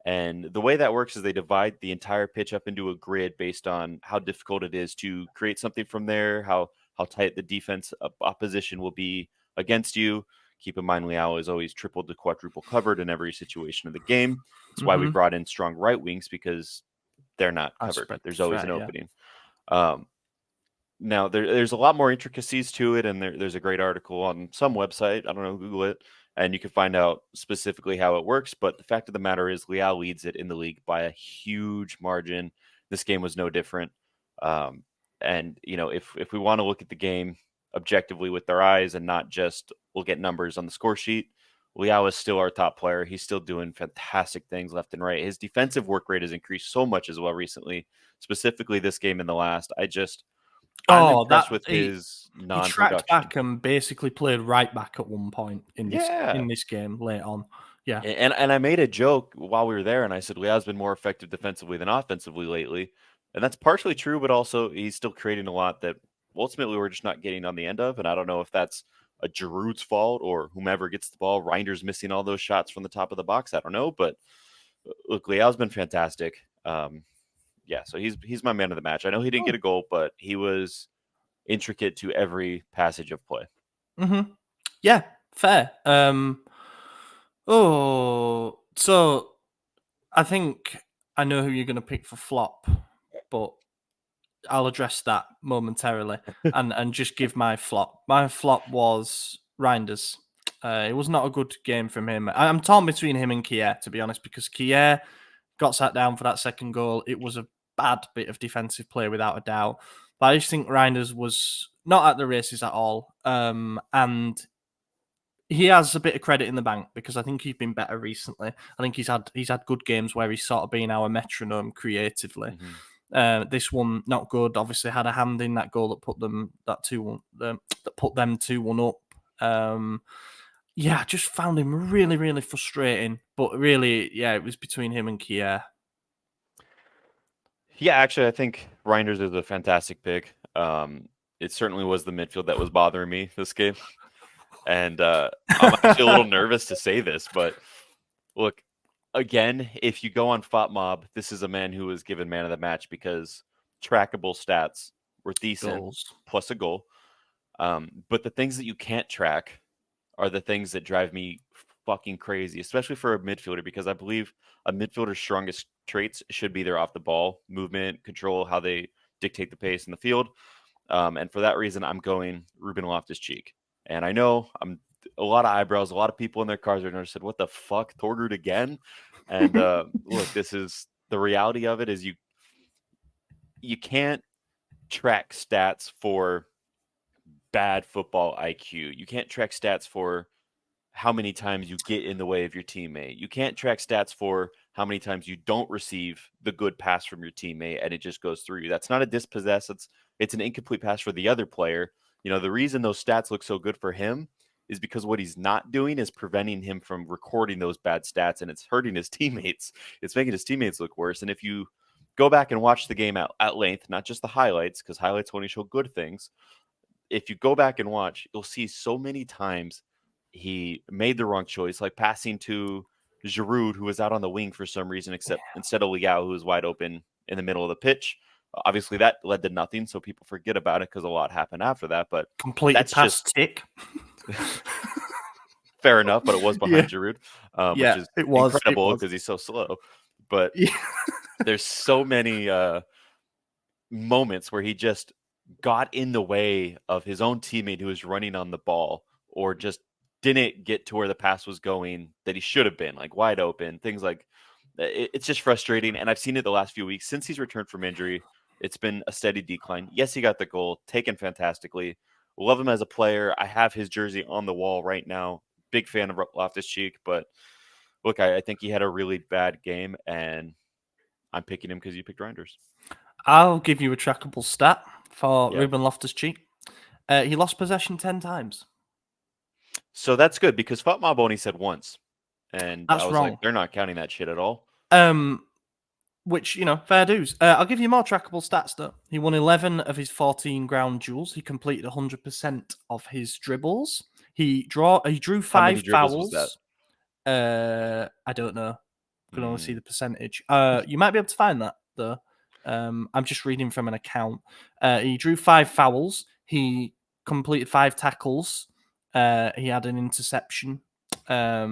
And the way that works is they divide the entire pitch up into a grid based on how difficult it is to create something from there, how tight the defense opposition will be against you. Keep in mind, Leao is always triple to quadruple covered in every situation of the game. That's why we brought in strong right wings, because they're not covered. There's always an opening. Now, there's a lot more intricacies to it, and there's a great article on some website. I don't know, Google it, and you can find out specifically how it works. But the fact of the matter is, Leao leads it in the league by a huge margin. This game was no different. And, if we want to look at the game objectively with our eyes and not just look at numbers on the score sheet, Leao is still our top player. He's still doing fantastic things left and right. His defensive work rate has increased so much as well recently, specifically this game and the last. I'm impressed with his non-production. He tracked back and basically played right back at one point in this game late on. Yeah. And I made a joke while we were there, and I said Leao's been more effective defensively than offensively lately. And that's partially true, but also he's still creating a lot that ultimately we're just not getting on the end of. And I don't know if that's a Giroud's fault or whomever gets the ball. Reinder's missing all those shots from the top of the box. I don't know. But look, Leao's been fantastic. Yeah, so he's my man of the match. I know he didn't get a goal, but he was intricate to every passage of play. Yeah, fair. Oh, so I think I know who you're going to pick for flop, but I'll address that momentarily and just give my flop. My flop was Reinders. It was not a good game from him. I'm torn between him and Kier, to be honest, because Kier got sat down for that second goal. It was a bad bit of defensive play without a doubt. But I just think Reinders was not at the races at all. And he has a bit of credit in the bank because I think he's been better recently. I think he's had good games where he's sort of been our metronome creatively. This one not good. Obviously had a hand in that goal that put them that 2-1 that put them 2-1 up. Yeah, I just found him really, really frustrating. But really, yeah, it was between him and Kier. Yeah, actually, I think Reinders is a fantastic pick. It certainly was the midfield that was bothering me this game. And I'm actually a little nervous to say this, but look, again, if you go on FOTMob, this is a man who was given man of the match because trackable stats were decent, Goals. plus a goal. But the things that you can't track are the things that drive me fucking crazy, especially for a midfielder, because I believe a midfielder's strongest traits should be their off the ball movement, control, how they dictate the pace in the field. And for that reason, I'm going Ruben Loftus-Cheek. And I know I'm a lot of eyebrows, a lot of people in their cars are said, "What the fuck, Torgert again?" And look, this is the reality of it: is you can't track stats for bad football IQ. You can't track stats for how many times you get in the way of your teammate. You can't track stats for how many times you don't receive the good pass from your teammate and it just goes through you. That's not a dispossess. It's an incomplete pass for the other player. You know, the reason those stats look so good for him is because what he's not doing is preventing him from recording those bad stats, and it's hurting his teammates. It's making his teammates look worse. And if you go back and watch the game at length, not just the highlights, because highlights only show good things, if you go back and watch, you'll see so many times he made the wrong choice, like passing to Giroud, who was out on the wing for some reason, instead of Liao, who was wide open in the middle of the pitch. Obviously, that led to nothing, so people forget about it because a lot happened after that. But Completed that's past just tick. fair enough. But it was Yeah, behind Giroud, which yeah, is it was. It incredible was. because he's so slow. But Yeah. there's so many moments where he just got in the way of his own teammate who was running on the ball, or just didn't get to where the pass was going that he should have been, like wide open, things like it's just frustrating. And I've seen it the last few weeks since he's returned from injury. It's been a steady decline. Yes, he got the goal, taken fantastically. Love him as a player. I have his jersey on the wall right now. Big fan of Loftus-Cheek, but look, I think he had a really bad game, and I'm picking him because you picked Reinders. I'll give you a trackable stat for Yeah. Ruben Loftus-Cheek. He lost possession 10 times. So that's good because FOTMob only said once. And I That's was like, wrong. they're not counting that shit at all. Which, fair dues. I'll give you more trackable stats, though. He won 11 of his 14 ground duels. He completed 100% of his dribbles. He drew How many 5 dribbles was that? fouls. I don't know. Can only see the Mm. percentage. You might be able to find that, though. I'm just reading from an account. He drew 5 fouls. He completed 5 tackles. He had an interception. I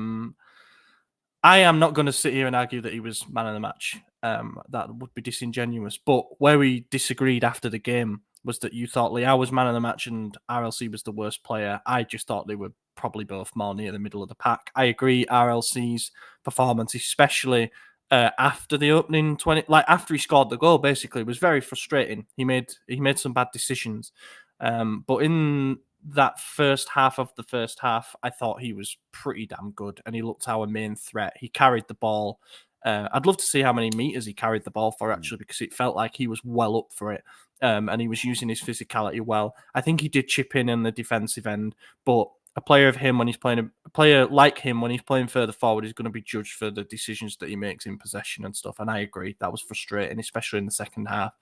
am not going to sit here and argue that he was man of the match. That would be disingenuous. But where we disagreed after the game was that you thought Liao was man of the match and RLC was the worst player. I just thought they were probably both more near the middle of the pack. I agree. RLC's performance, especially after the opening 20, like after he scored the goal, basically was very frustrating. He made some bad decisions. But in that first half of the first half, I thought he was pretty damn good, and he looked our main threat. He carried the ball. I'd love to see how many meters he carried the ball for, actually, because it felt like he was well up for it, and he was using his physicality well. I think he did chip in the defensive end, but a player of him when he's playing a player like him when he's playing further forward is going to be judged for the decisions that he makes in possession and stuff. And I agree, that was frustrating, especially in the second half.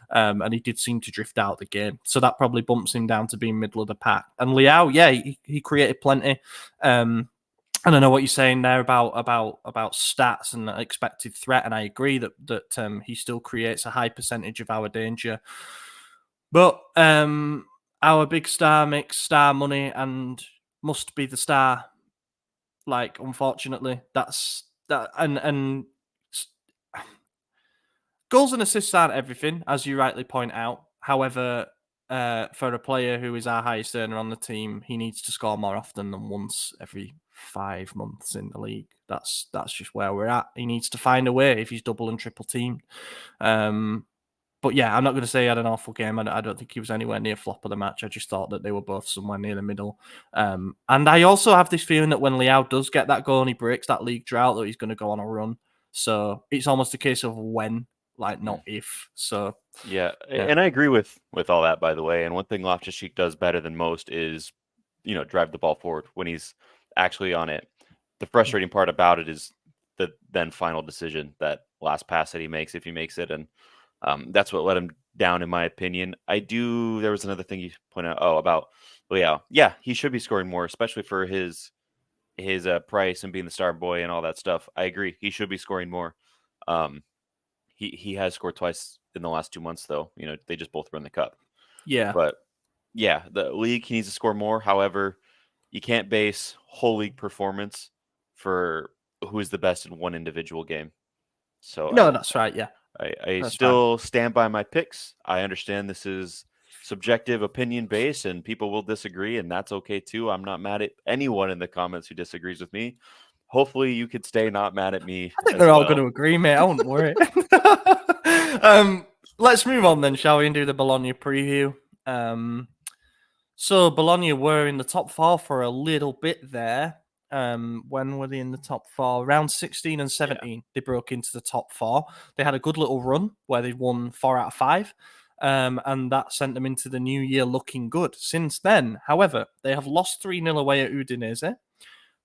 And he did seem to drift out of the game, so that probably bumps him down to being middle of the pack. And Liao, yeah, he created plenty. And I know what you're saying there about stats and expected threat, and I agree that he still creates a high percentage of our danger. But our big star makes star money and must be the star. Like, unfortunately, that's that, and goals and assists aren't everything, as you rightly point out. However, for a player who is our highest earner on the team, he needs to score more often than once every 5 months in the league. That's just where we're at. He needs to find a way if he's double and triple teamed. But yeah, I'm not going to say he had an awful game. I don't think he was anywhere near flop of the match. I just thought that they were both somewhere near the middle. And I also have this feeling that when Leao does get that goal and he breaks that league drought, that he's going to go on a run. So it's almost a case of when, like not if. So yeah, and I agree with all that, by the way. And one thing Loftus-Cheek does better than most is, drive the ball forward when he's actually on it. The frustrating part about it is the then final decision, that last pass that he makes, if he makes it, and that's what let him down, in my opinion. There was another thing you pointed out. About Leao. Yeah, he should be scoring more, especially for his price and being the star boy and all that stuff. I agree. He should be scoring more. He has scored twice in the last 2 months, though. They just both run the cup. yeah, But yeah, the league, he needs to score more. However, you can't base whole league performance for who is the best in one individual game. So no, that's right. Yeah, I that's still stand by my picks. I understand this is subjective, opinion based, and people will disagree, and that's okay too. I'm not mad at anyone in the comments who disagrees with me. Hopefully, you could stay not mad at me. I think they're all going to agree, mate. I wouldn't worry. Let's move on then, shall we, and do the Bologna preview. So Bologna were in the top 4 for a little bit there. When were they in the top 4? Round 16 and 17, yeah. They broke into the top 4. They had a good little run where they won 4 out of 5. And that sent them into the new year looking good. Since then, however, they have lost 3-0 away at Udinese,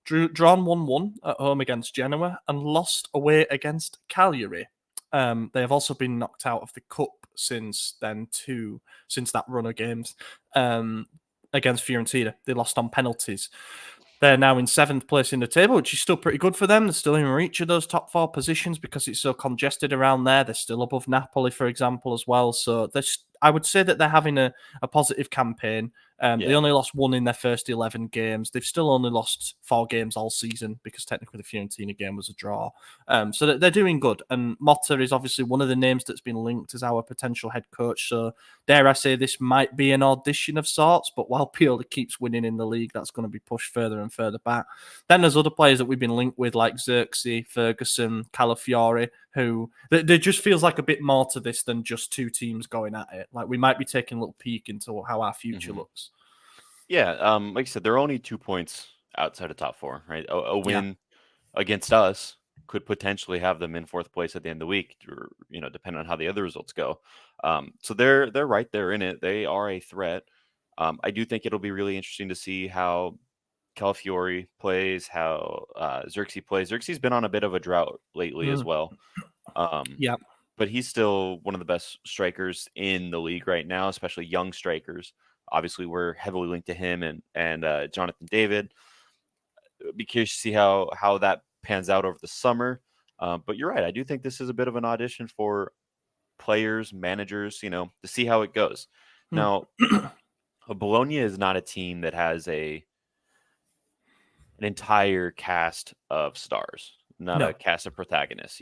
drawn 1-1 at home against Genoa, and lost away against Cagliari. They have also been knocked out of the cup since then too, since that run of games against Fiorentina. They lost on penalties. They're now in 7th place in the table, which is still pretty good for them. They're still in reach of those top 4 positions because it's so congested around there. They're still above Napoli, for example, as well. So I would say that they're having a positive campaign. They only lost 1 in their first 11 games. They've still only lost 4 games all season because technically the Fiorentina game was a draw. So they're doing good. And Motta is obviously one of the names that's been linked as our potential head coach. So dare I say this might be an audition of sorts, but while Pioli keeps winning in the league, that's going to be pushed further and further back. Then there's other players that we've been linked with, like Zirkzee, Ferguson, Calafiori, who there just feels like a bit more to this than just 2 teams going at it. Like we might be taking a little peek into how our future looks. Yeah, like I said, they're only 2 points outside of top 4, right? A win against us could potentially have them in 4th place at the end of the week, or, depending on how the other results go. So they're right there in it. They are a threat. I do think it'll be really interesting to see how Calafiori plays, how Zirkzee plays. Zirkzee's been on a bit of a drought lately as well. But he's still one of the best strikers in the league right now, especially young strikers. Obviously, we're heavily linked to him and Jonathan David. Be curious to see how that pans out over the summer. But you're right. I do think this is a bit of an audition for players, managers, to see how it goes. Now, Bologna is not a team that has an entire cast of stars, not a cast of protagonists.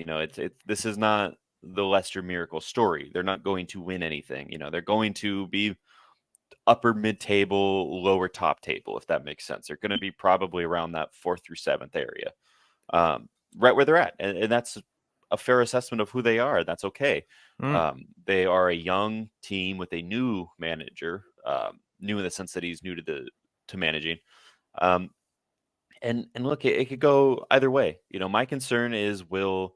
This is not the Leicester Miracle story. They're not going to win anything. They're going to be upper mid-table, lower top table, if that makes sense. They're going to be probably around that 4th through 7th area, right where they're at. And that's a fair assessment of who they are. That's okay. They are a young team with a new manager, new in the sense that he's new to managing. And look, it could go either way. My concern is, will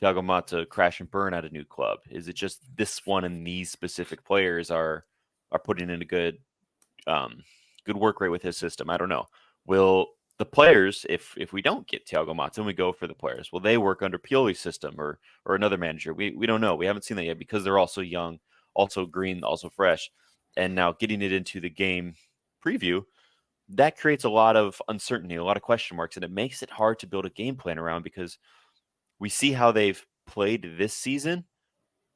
Thiago Motta crash and burn at a new club? Is it just this one and these specific players are putting in a good work rate with his system? I don't know. Will the players, if we don't get Thiago Motta and we go for the players, will they work under Pioli's system or another manager? We don't know. We haven't seen that yet because they're also young, also green, also fresh. And now getting it into the game preview, that creates a lot of uncertainty, a lot of question marks, and it makes it hard to build a game plan around because we see how they've played this season,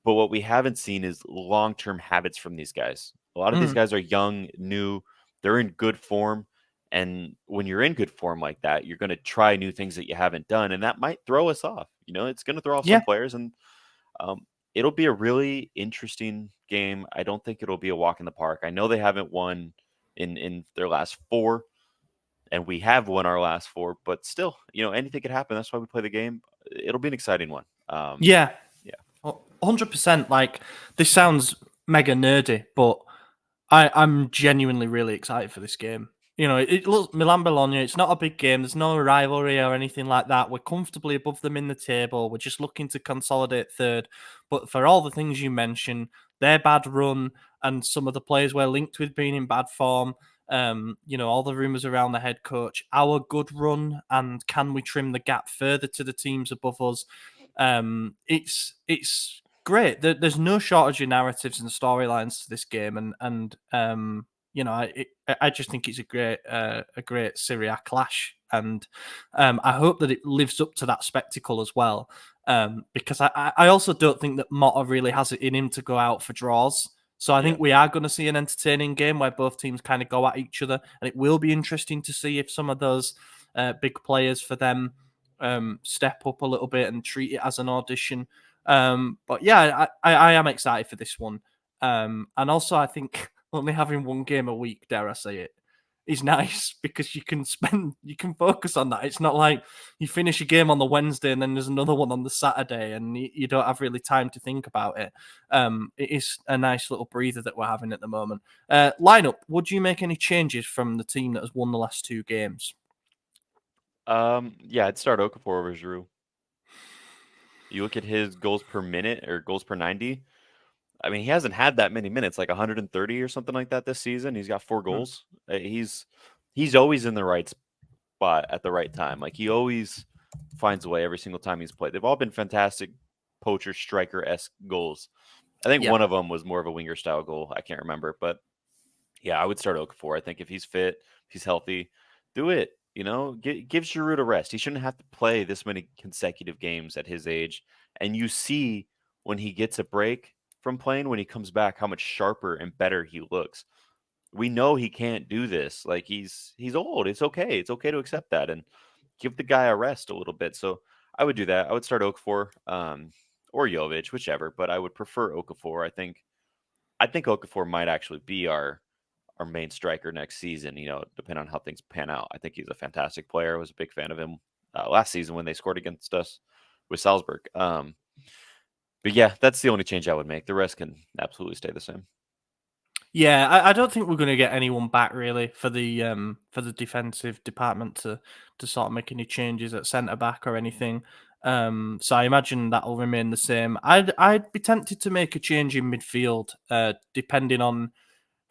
but what we haven't seen is long-term habits from these guys. A lot of these guys are young, new, they're in good form, And when you're in good form like that, you're going to try new things that you haven't done, and that might throw us off. It's going to throw off some players, and it'll be a really interesting game. I don't think it'll be a walk in the park. I know they haven't won in their last 4, and we have won our last 4, but still, anything could happen. That's why we play the game. It'll be an exciting one. Yeah. 100%. Like, this sounds mega nerdy, but I'm genuinely really excited for this game. It looks Milan-Bologna. It's not a big game. There's no rivalry or anything like that. We're comfortably above them in the table. We're just looking to consolidate third. But for all the things you mentioned, their bad run and some of the players we're linked with being in bad form, all the rumours around the head coach, our good run, and can we trim the gap further to the teams above us? It's great. There's no shortage of narratives and storylines to this game, and I just think it's a great Serie A clash, and I hope that it lives up to that spectacle as well. Because I also don't think that Motta really has it in him to go out for draws. So I think we are going to see an entertaining game where both teams kind of go at each other, and it will be interesting to see if some of those big players for them step up a little bit and treat it as an audition. But yeah, I am excited for this one. And also, I think only having one game a week, dare I say it, is nice because you can focus on that. It's not like you finish a game on the Wednesday and then there's another one on the Saturday and you don't have really time to think about it. It is a nice little breather that we're having at the moment. Lineup, would you make any changes from the team that has won the last 2 games? Yeah, I'd start Okafor over Giroud. You look at his goals per minute or goals per 90. I mean, he hasn't had that many minutes, like 130 or something like that this season. He's got 4 goals. He's always in the right spot at the right time. Like, he always finds a way every single time he's played. They've all been fantastic poacher striker-esque goals. I think one of them was more of a winger style goal. I can't remember, but yeah, I would start Okafor. I think if he's fit, if he's healthy, do it. Give Giroud a rest. He shouldn't have to play this many consecutive games at his age. And you see when he gets a break from playing, when he comes back, how much sharper and better he looks. We know he can't do this. Like, he's old. It's okay. It's okay to accept that and give the guy a rest a little bit. So I would do that. I would start Okafor, or Jovic, whichever, but I would prefer Okafor. I think Okafor might actually be our main striker next season, depending on how things pan out. I think he's a fantastic player. I was a big fan of him last season when they scored against us with Salzburg. But yeah, that's the only change I would make. The rest can absolutely stay the same. Yeah, I don't think we're going to get anyone back really for the defensive department to sort of make any changes at centre back or anything. So I imagine that will remain the same. I'd be tempted to make a change in midfield, depending on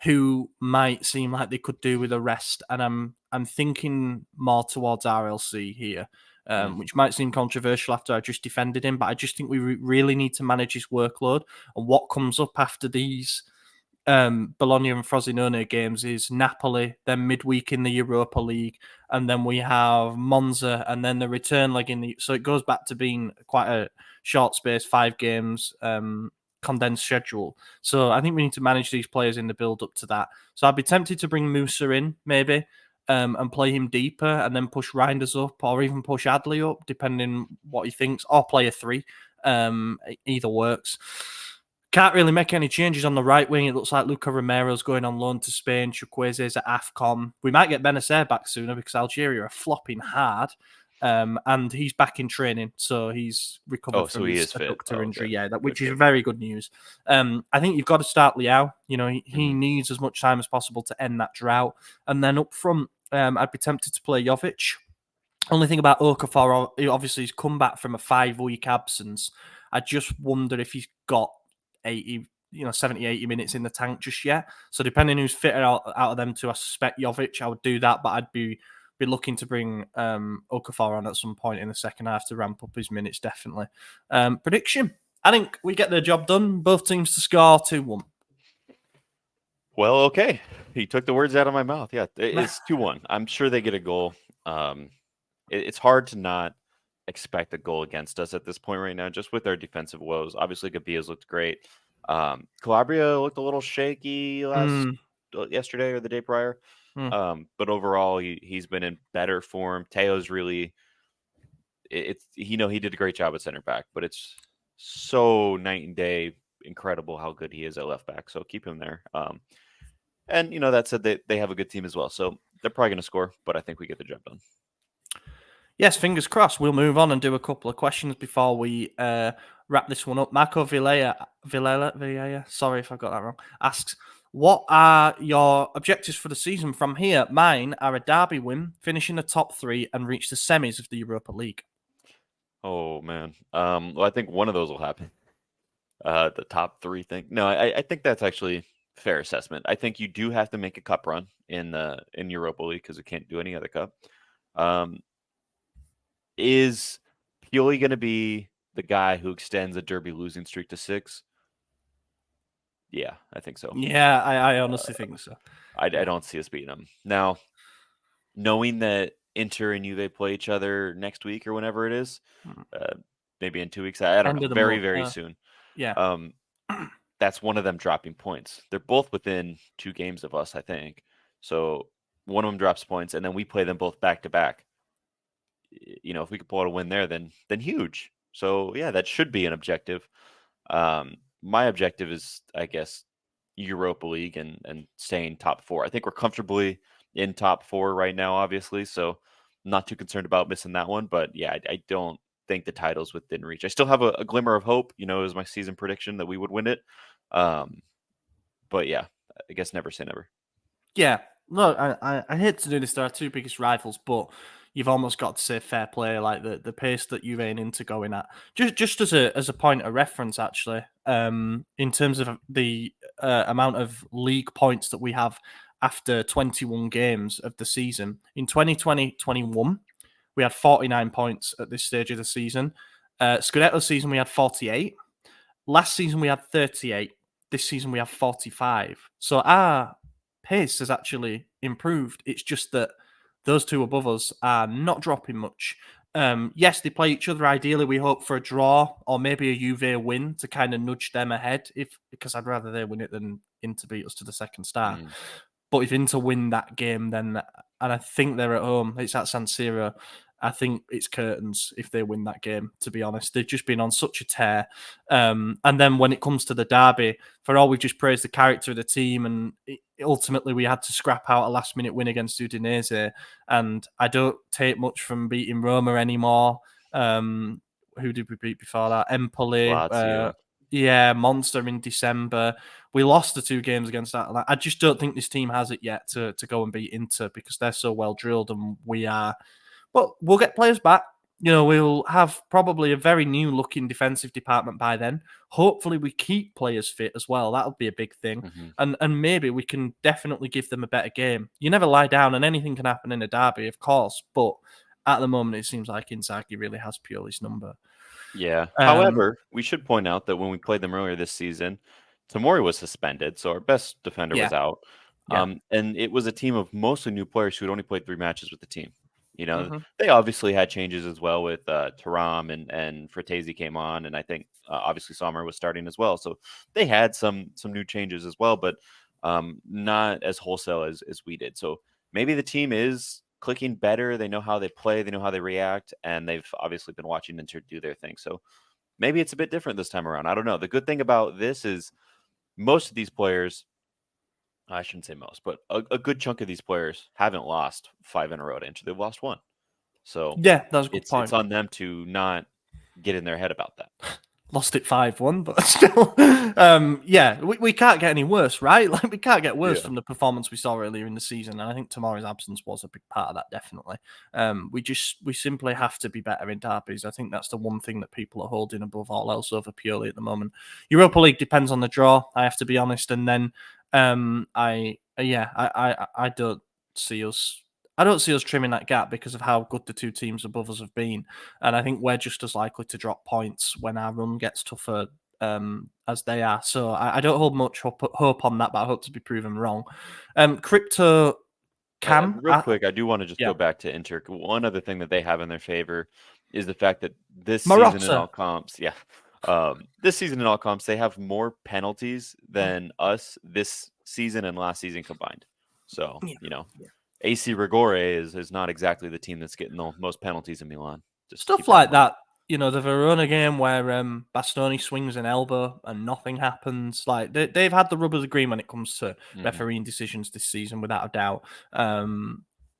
who might seem like they could do with a rest, and I'm thinking more towards RLC here, which might seem controversial after I just defended him, but I just think we really need to manage his workload. And what comes up after these Bologna and Frosinone games is Napoli, then midweek in the Europa League, and then we have Monza, and then the return leg so it goes back to being quite a short space, 5 games, condensed schedule. So I think we need to manage these players in the build up to that. So I'd be tempted to bring Musa in maybe, and play him deeper, and then push Reinders up, or even push Adley up, depending what he thinks, or play a 3. Either works. Can't really make any changes on the right wing. It looks like Luca Romero's going on loan to Spain. Chukwueze's at AFCON. We might get Benacer back sooner because Algeria are flopping hard. And he's back in training, so he's recovered from his adductor injury. Yeah, which is very good news. I think you've got to start Leao. He needs as much time as possible to end that drought. And then up front, I'd be tempted to play Jovic. Only thing about Okafor, obviously, he's come back from a 5-week absence. I just wonder if he's got 70, 80 minutes in the tank just yet. So depending who's fitter out of them two, I suspect Jovic, I would do that, but I'd be looking to bring Okafor on at some point in the second half to ramp up his minutes, definitely. Prediction? I think we get the job done. Both teams to score 2-1. Well, okay. He took the words out of my mouth. Yeah, it's 2-1. I'm sure they get a goal. It's hard to not expect a goal against us at this point right now, just with our defensive woes. Obviously, Gabia's looked great. Calabria looked a little shaky yesterday or the day prior. But overall, he's been in better form. Teo's really, he did a great job at center back, but it's so night and day incredible how good he is at left back. So keep him there. And that said, they have a good team as well, so they're probably going to score. But I think we get the job done. Yes, fingers crossed. We'll move on and do a couple of questions before we wrap this one up. Marco Villela, sorry if I got that wrong, asks, what are your objectives for the season from here? Mine are a derby win, finish in the top 3, and reach the semis of the Europa League. Oh, man. Well, I think one of those will happen. The top 3 thing. No, I think that's actually fair assessment. I think you do have to make a cup run in Europa League because we can't do any other cup. Is Pioli going to be the guy who extends a derby losing streak to 6? Yeah, I think so. Yeah, I honestly think so. I don't see us beating them. Now, knowing that Inter and Juve play each other next week or whenever it is, maybe in 2 weeks, I don't know, very, very soon. Yeah. That's one of them dropping points. They're both within 2 games of us, I think. So one of them drops points, and then we play them both back to back. If we could pull out a win there, then huge. So yeah, that should be an objective. My objective is, I guess, Europa League and staying top 4. I think we're comfortably in top 4 right now, obviously. So I'm not too concerned about missing that one. But yeah, I don't think the title's within reach. I still have a glimmer of hope. It was my season prediction that we would win it. But yeah, I guess never say never. Yeah. No, I hate to do this. There are 2 biggest rivals, but you've almost got to say fair play, like the pace that you're aiming to going at. Just as a point of reference, actually, in terms of the amount of league points that we have after 21 games of the season. In 2020-21, we had 49 points at this stage of the season. Scudetto season, we had 48. Last season, we had 38. This season, we have 45. So our pace has actually improved. It's just that those 2 above us are not dropping much. Yes, they play each other. Ideally, we hope for a draw or maybe a Juve win to kind of nudge them ahead. Because I'd rather they win it than Inter beat us to the second star. But if Inter win that game, then, and I think they're at home, it's at San Siro, I think it's curtains if they win that game, to be honest. They've just been on such a tear. And then when it comes to the derby, for all we've just praised the character of the team, and ultimately we had to scrap out a last-minute win against Udinese, and I don't take much from beating Roma anymore. Who did we beat before that? Empoli. Yeah, Monster in December. We lost the 2 games against that. I just don't think this team has it yet to go and beat Inter because they're so well drilled and we are. Well, we'll get players back. We'll have probably a very new looking defensive department by then. Hopefully we keep players fit as well. That'll be a big thing. And maybe we can definitely give them a better game. You never lie down and anything can happen in a derby, of course. But at the moment, it seems like Inzaghi really has Pioli's number. Yeah. However, we should point out that when we played them earlier this season, Tomori was suspended, so our best defender was out. And it was a team of mostly new players who had only played 3 matches with the team. They obviously had changes as well with Thuram and Fratesi came on, and I think obviously Sommer was starting as well. So they had some new changes as well, but not as wholesale as we did. So maybe the team is clicking better. They know how they play. They know how they react. And they've obviously been watching Inter do their thing. So maybe it's a bit different this time around. I don't know. The good thing about this is most of these players, I shouldn't say most, but a good chunk of these players haven't lost 5 in a row to Inter. They've lost 1. So yeah, that's a good point. It's on them to not get in their head about that. Lost it 5-1, but still, we can't get any worse, right? Like we can't get worse from the performance we saw earlier in the season, and I think tomorrow's absence was a big part of that. Definitely, we simply have to be better in derbies. I think that's the one thing that people are holding above all else over Pioli at the moment. Europa League depends on the draw. I have to be honest, and then I don't see us. I don't see us trimming that gap because of how good the 2 teams above us have been. And I think we're just as likely to drop points when our run gets tougher as they are. So I don't hold much hope on that, but I hope to be proven wrong. Crypto Cam. Real quick, I do want to just go back to Inter. One other thing that they have in their favor is the fact that this season in all comps, this season in all comps, they have more penalties than us this season and last season combined. So, Yeah. Yeah. AC Rigore is not exactly the team that's getting the most penalties in Milan. Just Stuff keep like in mind. that. The Verona game where Bastoni swings an elbow and nothing happens. Like they've had the rubber of the green when it comes to refereeing decisions this season, without a doubt.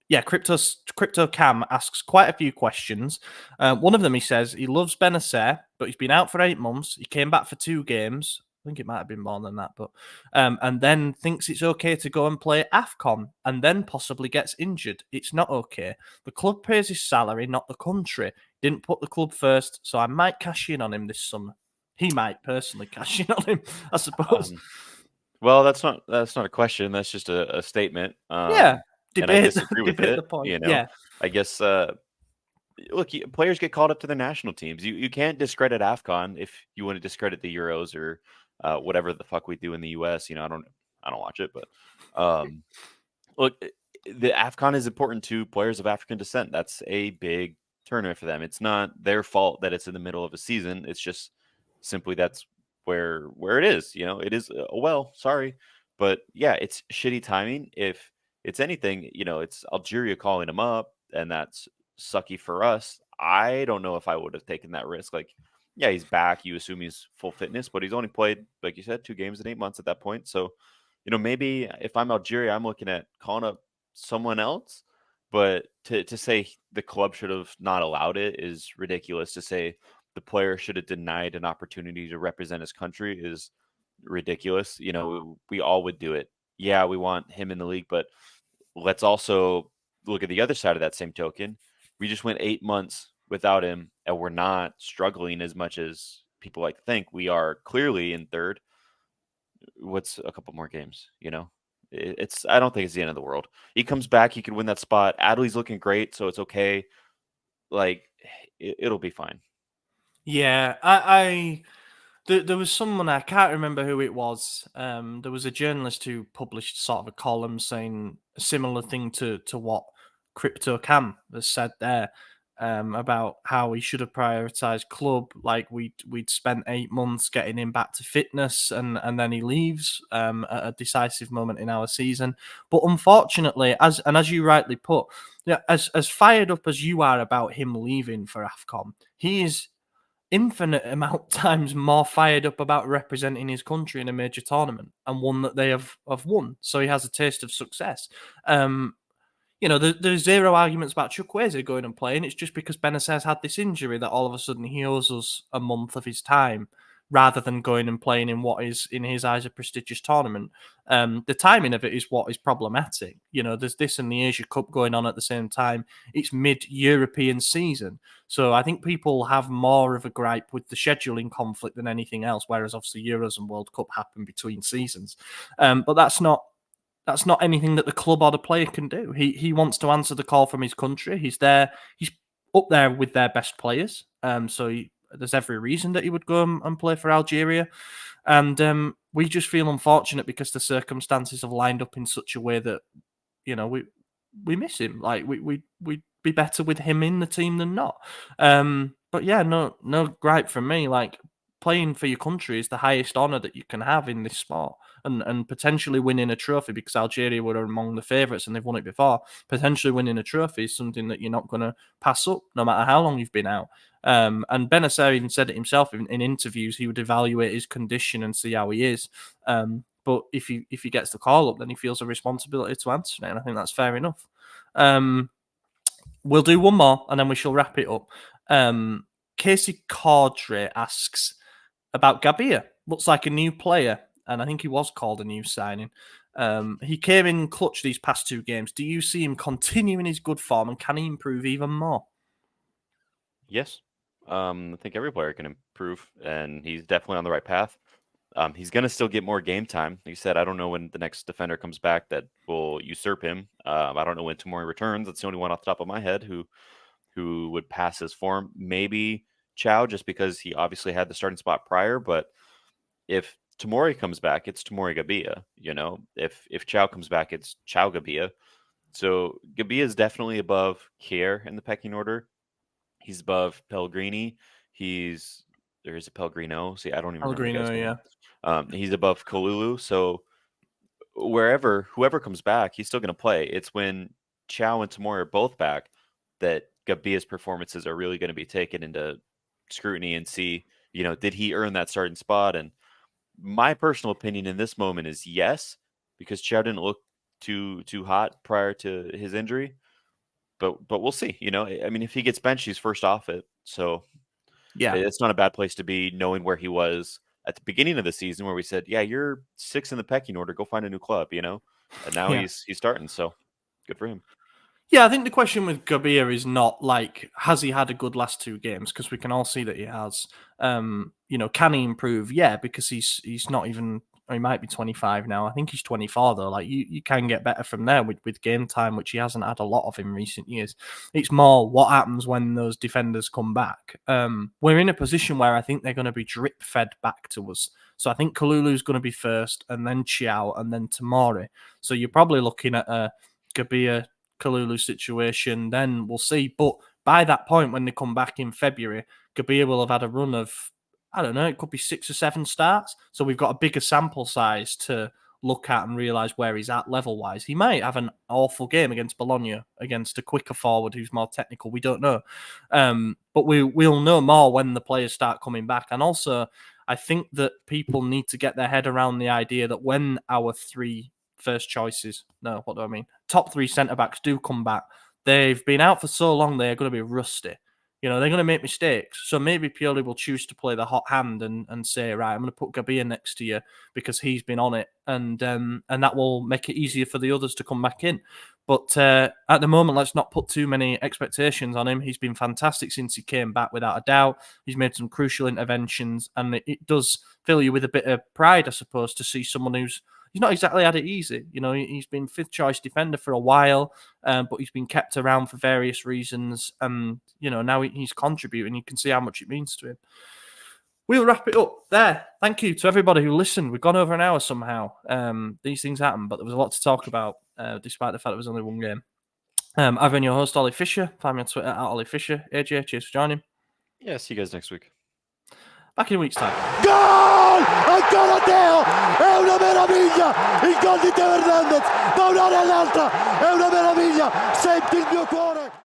Yeah, Crypto Cam asks quite a few questions. One of them, he says he loves Benacer, but he's been out for 8 months. He came back for 2 games. I think it might have been more than that, but and then thinks it's okay to go and play AFCON, and then possibly gets injured. It's not okay. The club pays his salary, not the country. Didn't put the club first, so I might cash in on him this summer. He might personally cash in on him, I suppose. Well, that's not a question. That's just a statement. Yeah, And I debate disagree with debate it. the point. Yeah, I guess look, players get called up to their national teams. You can't discredit AFCON if you want to discredit the Euros or whatever the fuck we do in the US. I don't watch it, but look, the AFCON is important to players of African descent. That's a big tournament for them. It's not their fault that it's in the middle of a season. It's just simply that's where it is. It is. Sorry, but yeah, it's shitty timing. If it's anything, it's Algeria calling him up, and that's sucky for us. I don't know if I would have taken that risk. Like, yeah, he's back. You assume he's full fitness, but he's only played, like you said, 2 games in 8 months at that point. So maybe if I'm Algeria, I'm looking at calling up someone else. But to say the club should have not allowed it is ridiculous. To say the player should have denied an opportunity to represent his country is ridiculous. We all would do it. Yeah, we want him in the league, but let's also look at the other side of that same token. We just went 8 months without him, and we're not struggling as much as people like to think. We are clearly in third. What's a couple more games? It's I don't think it's the end of the world. He comes back, he could win that spot. Adley's looking great, so it's okay. Like it'll be fine. yeah. There was someone, I can't remember who it was. There was a journalist who published sort of a column saying a similar thing to what Crypto Cam has said there, about how he should have prioritized club. Like we'd spent 8 months getting him back to fitness, and then he leaves at a decisive moment in our season. But unfortunately, as you rightly put, yeah, as fired up as you are about him leaving for AFCON, he is infinite amount times more fired up about representing his country in a major tournament, and one that they have won. So he has a taste of success. There's zero arguments about Chukwueze going and playing. It's just because Benacer's had this injury that all of a sudden he owes us a month of his time, rather than going and playing in what is, in his eyes, a prestigious tournament. The timing of it is what is problematic. There's this and the Asia Cup going on at the same time. It's mid-European season. So I think people have more of a gripe with the scheduling conflict than anything else, whereas obviously Euros and World Cup happen between seasons. But that's not anything that the club or the player can do. He wants to answer the call from his country. He's there. He's up there with their best players. There's every reason that he would go and play for Algeria. And we just feel unfortunate because the circumstances have lined up in such a way that we miss him. Like we'd be better with him in the team than not. But yeah, no gripe from me. Like, playing for your country is the highest honor that you can have in this sport, and potentially winning a trophy, because Algeria were among the favourites and they've won it before. Potentially winning a trophy is something that you're not going to pass up, no matter how long you've been out. And Benacer even said it himself in interviews. He would evaluate his condition and see how he is. But if he gets the call up, then he feels a responsibility to answer it, and I think that's fair enough. We'll do one more, and then we shall wrap it up. Casey Cordray asks about Gabia. Looks like a new player, and I think he was called a new signing. He came in clutch these past 2 games. Do you see him continuing his good form, and can he improve even more? Yes. I think every player can improve, and he's definitely on the right path. He's going to still get more game time. Like you said, I don't know when the next defender comes back that will usurp him. I don't know when Tomori returns. That's the only one off the top of my head who would pass his form. Maybe Chow, just because he obviously had the starting spot prior. But if Tomori comes back, it's Tomori Gabia. If Chow comes back, it's Chow Gabia. So Gabia is definitely above Kier in the pecking order. He's above Pellegrini. There's a Pellegrino. See, I don't even remember the Pellegrino, guy's name. yeah. He's above Kalulu. So whoever comes back, he's still going to play. It's when Chow and Tomori are both back that Gabia's performances are really going to be taken into scrutiny and see, did he earn that starting spot? And my personal opinion in this moment is yes, because Chow didn't look too hot prior to his injury. But we'll see. I mean, if he gets benched, he's first off it. So Yeah, it's not a bad place to be, knowing where he was at the beginning of the season, where we said, yeah, you're 6th in the pecking order. Go find a new club, And now yeah. he's starting. So good for him. Yeah, I think the question with Gabia is not like, has he had a good last 2 games? Because we can all see that he has. Can he improve? Yeah, because he's not even, he might be 25 now. I think he's 24 though. Like you can get better from there with game time, which he hasn't had a lot of in recent years. It's more what happens when those defenders come back. We're in a position where I think they're going to be drip fed back to us. So I think Kalulu's going to be first, and then Chiao, and then Tomori. So you're probably looking at a Gabia Kalulu situation, then we'll see. But by that point, when they come back in February, Gabia will have had a run of, I don't know, it could be 6 or 7 starts. So we've got a bigger sample size to look at and realise where he's at level-wise. He might have an awful game against Bologna, against a quicker forward who's more technical. We don't know. But we'll know more when the players start coming back. And also, I think that people need to get their head around the idea that when our 3 first choices, no, what do I mean? Top 3 centre-backs do come back. They've been out for so long, they're going to be rusty. They're going to make mistakes. So maybe Pioli will choose to play the hot hand and say, right, I'm going to put Gabia next to you because he's been on it. And that will make it easier for the others to come back in. But at the moment, let's not put too many expectations on him. He's been fantastic since he came back, without a doubt. He's made some crucial interventions. And it does fill you with a bit of pride, I suppose, to see someone he's not exactly had it easy. He's been 5th choice defender for a while, but he's been kept around for various reasons. And, now he's contributing. You can see how much it means to him. We'll wrap it up there. Thank you to everybody who listened. We've gone over an hour somehow. These things happen, but there was a lot to talk about, despite the fact it was only 1 game. I've been your host, Ollie Fisher. Find me on Twitter at Ollie Fisher. AJ, cheers for joining. Yeah, see you guys next week. Back in a week's time. Gol! Ancora Teo! È una meraviglia! Il gol di Teo Hernandez da un'area all'altra! È una meraviglia! Senti il mio cuore!